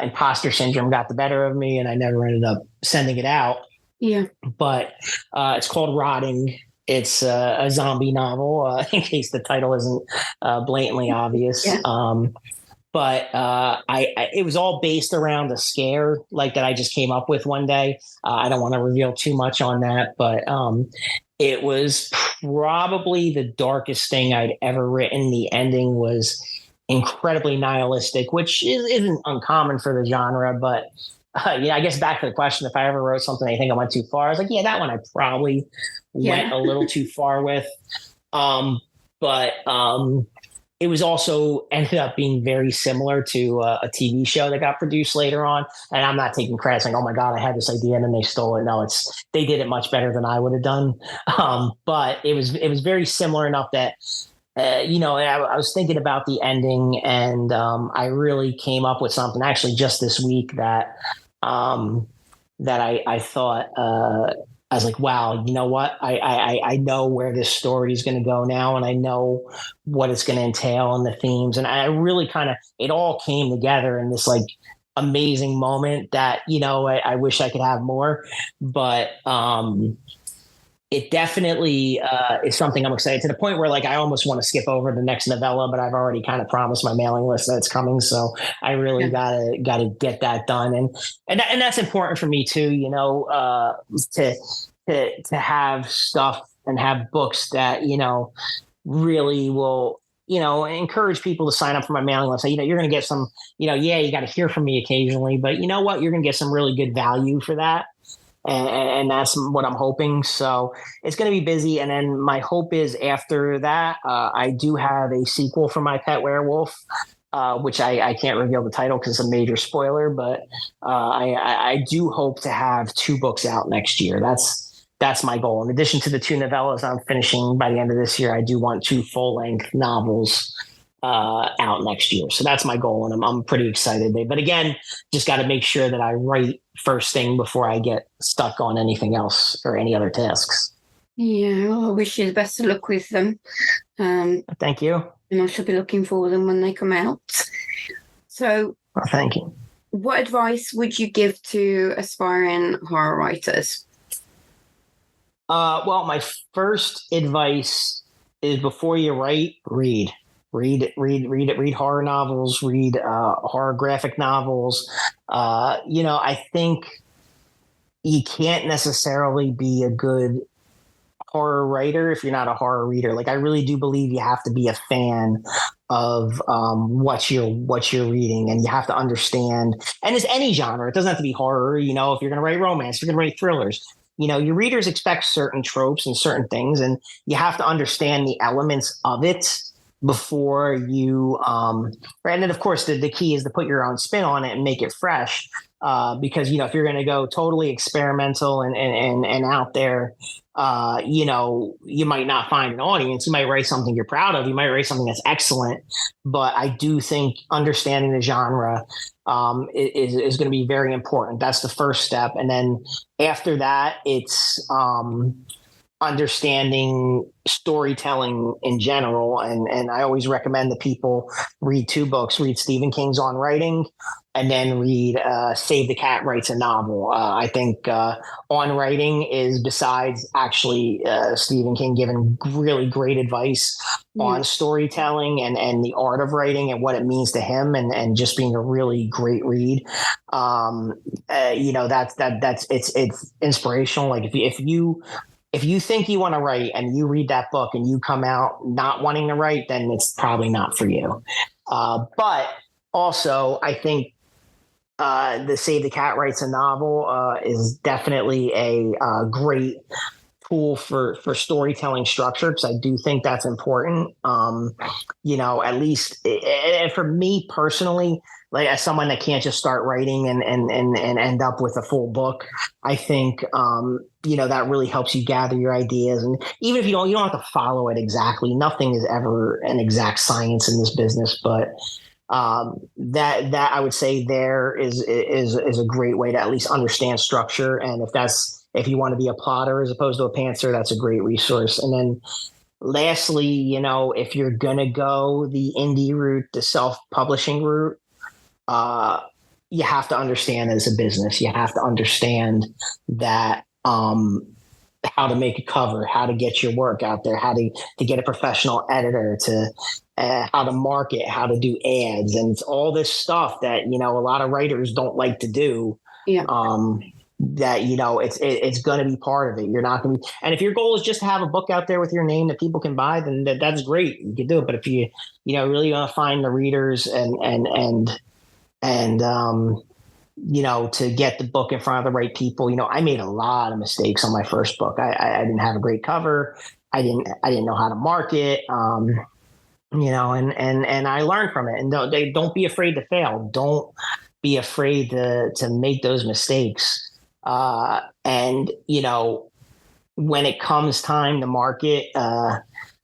imposter syndrome got the better of me, and I never ended up sending it out. Yeah. But it's called Rotting. It's a zombie novel, in case the title isn't blatantly obvious. Yeah. But it was all based around a scare like that I just came up with one day. I don't want to reveal too much on that, but it was probably the darkest thing I'd ever written. The ending was incredibly nihilistic, which isn't uncommon for the genre. But I guess back to the question, if I ever wrote something I think I went too far, I was like, yeah, that one I probably went a little too far with. But it was also ended up being very similar to a TV show that got produced later on. And I'm not taking credit saying, oh my God, I had this idea and then they stole it. No, they did it much better than I would have done. But it was very similar enough that I was thinking about the ending, and I really came up with something actually just this week that I thought I was like, wow, you know what? I know where this story is going to go now, and I know what it's going to entail and the themes, and I really it all came together in this like amazing moment that I wish I could have more, but it definitely is something I'm excited to the point where like I almost want to skip over the next novella, but I've already kind of promised my mailing list that it's coming, so I really gotta get that done, and that's important for me too. To have stuff and have books that really will encourage people to sign up for my mailing list. So, you're going to get some. You got to hear from me occasionally, but you know what? You're going to get some really good value for that. And that's what I'm hoping. So it's going to be busy. And then my hope is after that, I do have a sequel for My Pet Werewolf, which I can't reveal the title because it's a major spoiler. But I do hope to have 2 books out next year. That's my goal. In addition to the 2 novellas I'm finishing by the end of this year, I do want 2 full-length novels out next year. So that's my goal, and I'm pretty excited. But again, just got to make sure that I write first thing before I get stuck on anything else or any other tasks. Yeah, well, I wish you the best of luck with them. Thank you. And I shall be looking for them when they come out. So, thank you. What advice would you give to aspiring horror writers? Well, my first advice is before you write, read horror novels, read horror graphic novels. I think you can't necessarily be a good horror writer if you're not a horror reader. Like I really do believe you have to be a fan of what you're reading, and you have to understand. And it's any genre. It doesn't have to be horror. You know, if you're going to write romance, you're going to write thrillers. You know, your readers expect certain tropes and certain things, and you have to understand the elements of it before you right. And then of course the key is to put your own spin on it and make it fresh, because you know if you're going to go totally experimental and out there, you know, you might not find an audience. You might write something you're proud of, you might write something that's excellent, but I do think understanding the genre is going to be very important. That's the first step, and then after that it's understanding storytelling in general. And I always recommend that people read two books: read Stephen King's On Writing, and then read Save the Cat Writes a Novel. I think On Writing is, besides actually Stephen King giving really great advice on storytelling and the art of writing and what it means to him, and just being a really great read. You know, that's it's inspirational. Like if you think you want to write and you read that book and you come out not wanting to write, then it's probably not for you. But also, I think the Save the Cat Writes a Novel is definitely a great tool for storytelling structure, because I do think that's important. You know, at least and for me personally, like as someone that can't just start writing and end up with a full book, I think you know that really helps you gather your ideas. And even if you don't have to follow it exactly. Nothing is ever an exact science in this business, but that I would say there is a great way to at least understand structure. And if you want to be a plotter as opposed to a pantser, that's a great resource. And then lastly, you know, if you're going to go the indie route, the self-publishing route, you have to understand as a business. You have to understand that how to make a cover, how to get your work out there, how to get a professional editor, to how to market, how to do ads, and it's all this stuff that, you know, a lot of writers don't like to do. Yeah. That, you know, it's going to be part of it. You're not going to be, and if your goal is just to have a book out there with your name that people can buy, then that's great. You can do it. But if you really want to find the readers and you know, to get the book in front of the right people, you know, I made a lot of mistakes on my first book. I didn't have a great cover. I didn't know how to market. You know, and I learned from it. And don't be afraid to fail. Don't be afraid to make those mistakes. And, you know, when it comes time to market,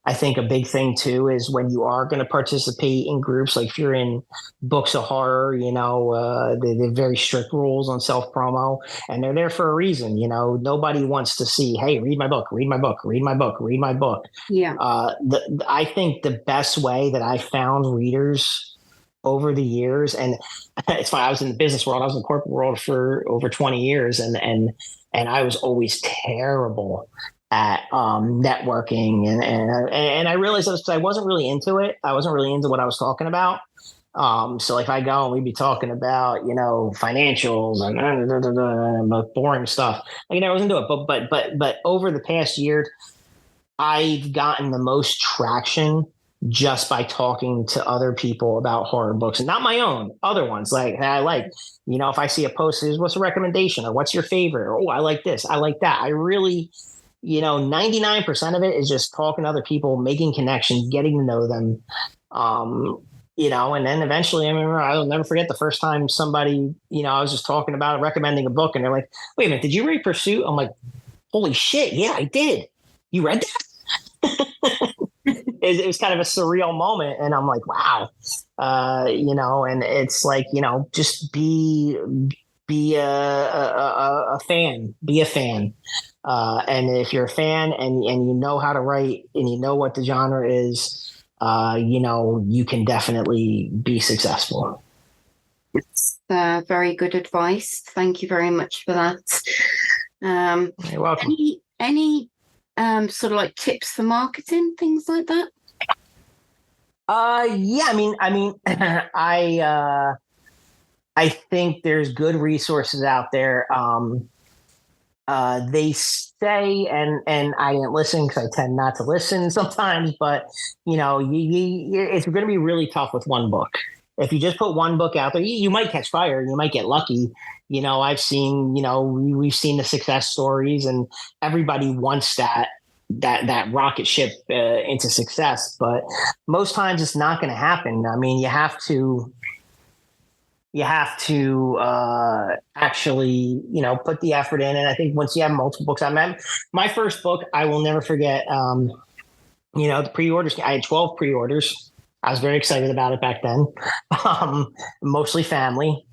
I think a big thing too is when you are going to participate in groups, like if you're in books of horror, you know, they're very strict rules on self promo, and they're there for a reason. You know, nobody wants to see, hey, read my book, read my book, read my book, read my book. Yeah. I think the best way that I found readers over the years, and it's funny, I was in the business world, I was in the corporate world for over 20 years, and I was always terrible at networking, and I realized that was because I wasn't really into it. I wasn't really into what I was talking about. So if I go and we'd be talking about, you know, financials and boring stuff, you know, I wasn't into it. But over the past year, I've gotten the most traction just by talking to other people about horror books, and not my own, other ones like that I like. You know, if I see a post, what's a recommendation, or what's your favorite, or, oh, I like this, I like that. I really, you know, 99% of it is just talking to other people, making connections, getting to know them. You know, and then eventually, I remember, I'll never forget the first time somebody, you know, I was just talking about recommending a book, and they're like, wait a minute, did you read Pursuit? I'm like, holy shit, yeah, I did. You read that? It was kind of a surreal moment. And I'm like, wow, you know, and it's like, you know, just be a fan, be a fan. And if you're a fan and you know how to write and you know what the genre is, you know, you can definitely be successful. It's very good advice. Thank you very much for that. You're welcome. Any sort of like tips for marketing, things like that? Yeah, I mean, I think there's good resources out there. They say, and I didn't listen because I tend not to listen sometimes, but it's going to be really tough with one book. If you just put one book out there, you might catch fire, you might get lucky. I've seen, we've seen the success stories, and everybody wants that rocket ship into success, but most times it's not going to happen. I mean, you have to actually, put the effort in. And I think once you have multiple books, my first book, I will never forget. The pre-orders. I had 12 pre-orders. I was very excited about it back then. Mostly family.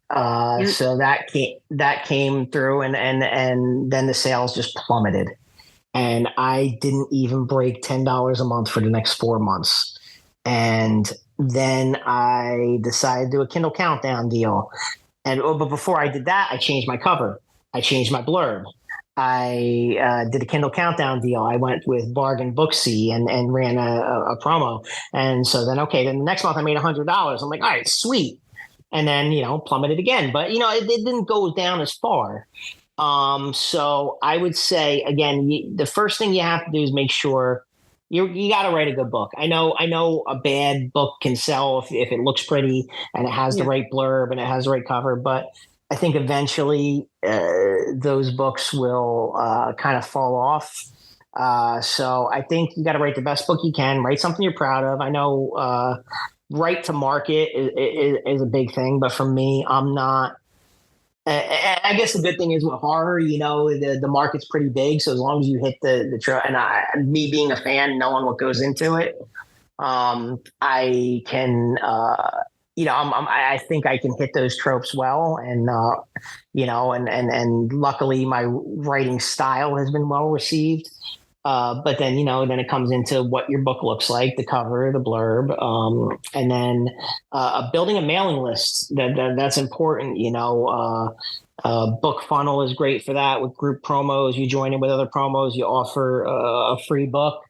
So that came through, and then the sales just plummeted, and I didn't even break $10 a month for the next 4 months. And then I decided to do a Kindle Countdown deal. But before I did that, I changed my cover. I changed my blurb. I did a Kindle Countdown deal. I went with Bargain Booksy and ran a promo. And so then the next month I made $100. I'm like, all right, sweet. And then, plummeted again. But, it didn't go down as far. So I would say, again, the first thing you have to do is make sure you got to write a good book. I know a bad book can sell if it looks pretty and it has the right blurb and it has the right cover, but I think eventually those books will kind of fall off. So I think you got to write the best book you can, write something you're proud of. I know write to market is a big thing, but for me, I'm not. I guess the good thing is with horror, the market's pretty big. So as long as you hit the trail, and me being a fan, knowing what goes into it, I can, I think I can hit those tropes well. And, and luckily my writing style has been well received. But then, then it comes into what your book looks like, the cover, the blurb, and then building a mailing list. That's important. Book funnel is great for that with group promos. You join in with other promos, you offer a free book.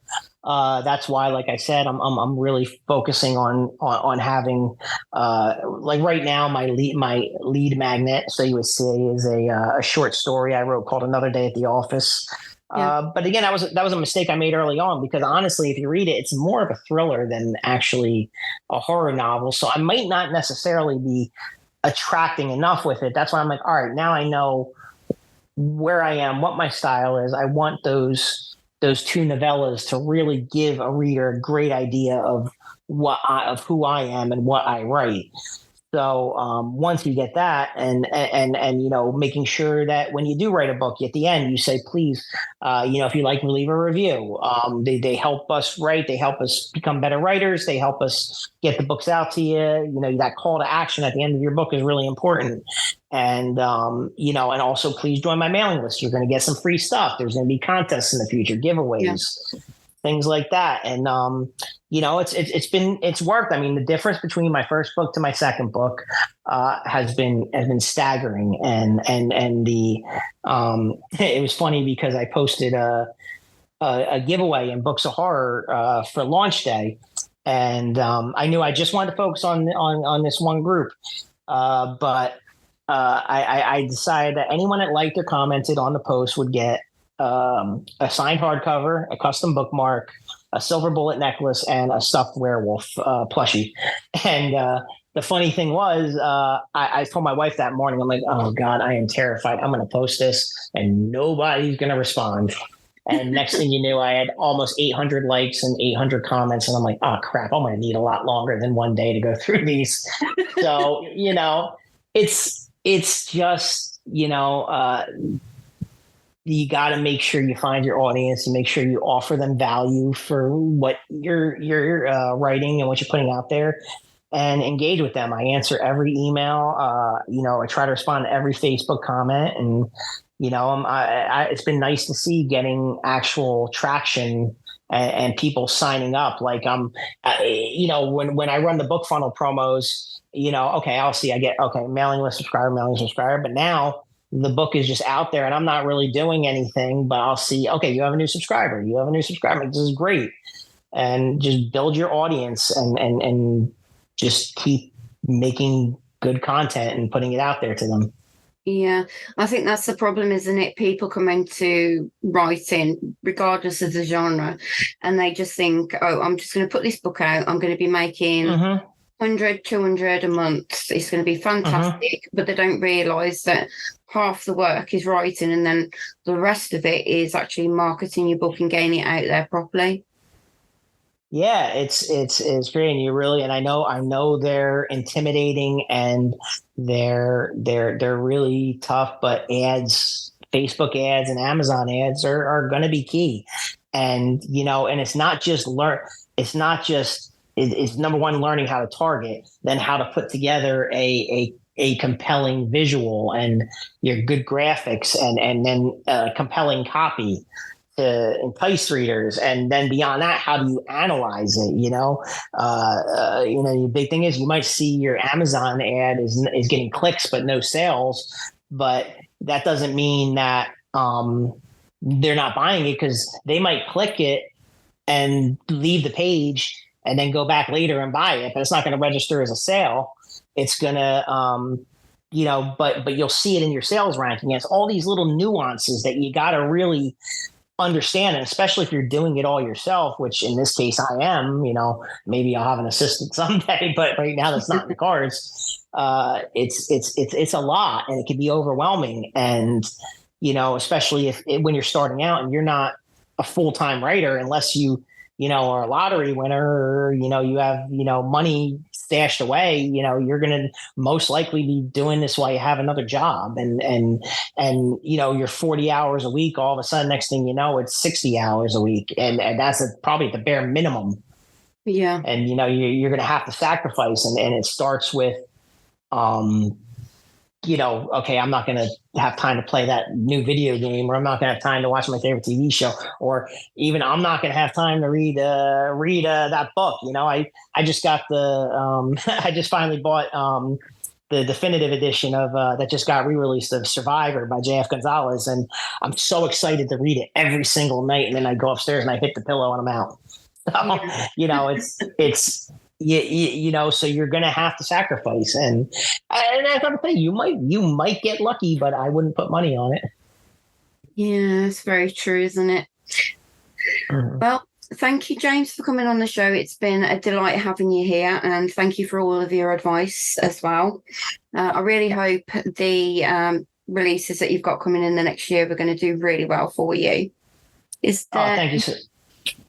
That's why, like I said, I'm really focusing on having like right now my lead magnet. So you would say is a short story I wrote called Another Day at the Office. But again, that was a mistake I made early on, because honestly, if you read it, it's more of a thriller than actually a horror novel. So I might not necessarily be attracting enough with it. That's why I'm like, all right, now I know where I am, what my style is. I want those two novellas to really give a reader a great idea of who I am and what I write. So once you get that, and making sure that when you do write a book, at the end you say, please, if you like, leave a review. They help us write. They help us become better writers. They help us get the books out to you. That call to action at the end of your book is really important. And and also please join my mailing list. You're going to get some free stuff. There's going to be contests in the future, giveaways. Things like that. And, it's worked. I mean, the difference between my first book to my second book has been staggering. And the it was funny because I posted a giveaway in Books of Horror for launch day. And I knew I just wanted to focus on this one group. But I decided that anyone that liked or commented on the post would get a signed hardcover, a custom bookmark, a silver bullet necklace, and a stuffed werewolf plushie. And the funny thing was, I told my wife that morning, I'm like, oh God, I am terrified. I'm going to post this and nobody's going to respond. And next thing you knew, I had almost 800 likes and 800 comments. And I'm like, oh crap, I'm going to need a lot longer than one day to go through these. So, it's just, you got to make sure you find your audience and make sure you offer them value for what you're writing and what you're putting out there, and engage with them. I answer every email. I try to respond to every Facebook comment, and it's been nice to see getting actual traction and people signing up. Like when I run the book funnel promos, I'll see, I get mailing list subscriber, but now the book is just out there and I'm not really doing anything, but I'll see, you have a new subscriber. This is great. And just build your audience and just keep making good content and putting it out there to them. Yeah, I think that's the problem, isn't it? People come into writing, regardless of the genre, and they just think, oh, I'm just going to put this book out. I'm going to be making 100, 200 a month. It's going to be fantastic. But they don't realise that half the work is writing, and then the rest of it is actually marketing your book and getting it out there properly. Yeah, it's great, and I know they're intimidating and they're really tough, but Facebook ads and Amazon ads are going to be key, and and it's not just it's number one, learning how to target, then how to put together a compelling visual and your good graphics, and then compelling copy to entice readers, and then beyond that, how do you analyze it? The big thing is you might see your Amazon ad is getting clicks but no sales, but that doesn't mean that they're not buying it, because they might click it and leave the page and then go back later and buy it, but it's not going to register as a sale. It's going to but you'll see it in your sales ranking. It's all these little nuances that you got to really understand, and especially if you're doing it all yourself, which in this case I am. Maybe I'll have an assistant someday, but right now that's not in the cards. It's a lot, and it can be overwhelming, and especially when you're starting out and you're not a full-time writer, unless you are a lottery winner, or you have money stashed away, you're going to most likely be doing this while you have another job, and you're 40 hours a week. All of a sudden, next thing you know, it's 60 hours a week, and that's probably the bare minimum. Yeah, and you're going to have to sacrifice, and it starts with okay, I'm not going to have time to play that new video game, or I'm not going to have time to watch my favorite TV show, or even I'm not going to have time to read that book. I just got I just finally bought the definitive edition of that just got re-released, of Survivor by J.F. Gonzalez, and I'm so excited to read it every single night. And then I go upstairs and I hit the pillow and I'm out. It's so you're going to have to sacrifice, and that's what I'm saying. You might get lucky, but I wouldn't put money on it. Yeah, it's very true, isn't it? Mm-hmm. Well, thank you, James, for coming on the show. It's been a delight having you here, and thank you for all of your advice as well. I really hope the releases that you've got coming in the next year are going to do really well for you. Thank you, sir.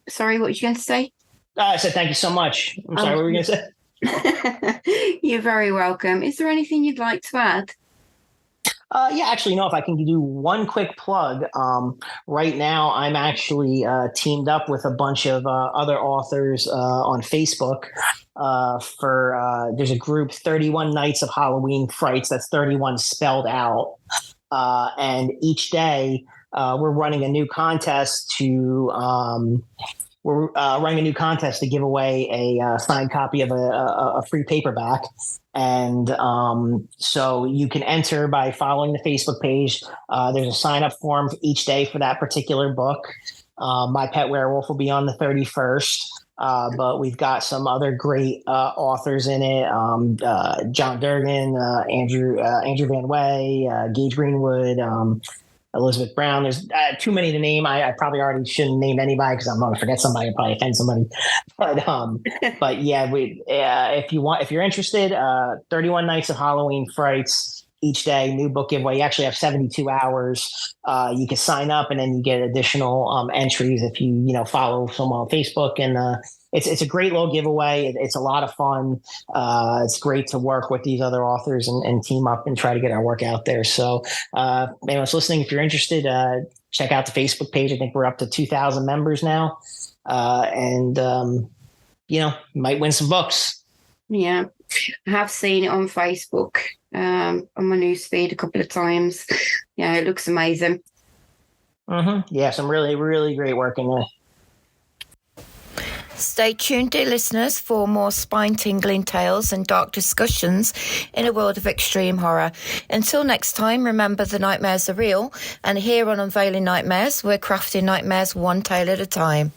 Sorry, what were you going to say? I said thank you so much. I'm sorry, what were you going to say? You're very welcome. Is there anything you'd like to add? Yeah, actually, if I can do one quick plug. Right now, I'm actually teamed up with a bunch of other authors on Facebook for there's a group, 31 Nights of Halloween Frights. That's 31 spelled out. And each day we're running a new contest to give away a signed copy of a free paperback. And so you can enter by following the Facebook page. There's a sign up form each day for that particular book. My Pet Werewolf will be on the 31st. But we've got some other great authors in it. John Durgan, Andrew Van Way, Gage Greenwood, Elizabeth Brown. There's too many to name. I probably already shouldn't name anybody because I'm going to forget somebody and probably offend somebody. But yeah, if you're interested, 31 Nights of Halloween Frights each day, new book giveaway. You actually have 72 hours. You can sign up, and then you get additional entries if you follow someone on Facebook. And it's a great little giveaway. It's a lot of fun. It's great to work with these other authors and team up and try to get our work out there. So anyone's listening, if you're interested, check out the Facebook page. I think we're up to 2,000 members now. And you might win some books. Yeah, I have seen it on Facebook, on my newsfeed a couple of times. Yeah, it looks amazing. Mm-hmm. Yeah, some really, really great work in there. Stay tuned, dear listeners, for more spine-tingling tales and dark discussions in a world of extreme horror. Until next time, remember the nightmares are real, and here on Unveiling Nightmares, we're crafting nightmares one tale at a time.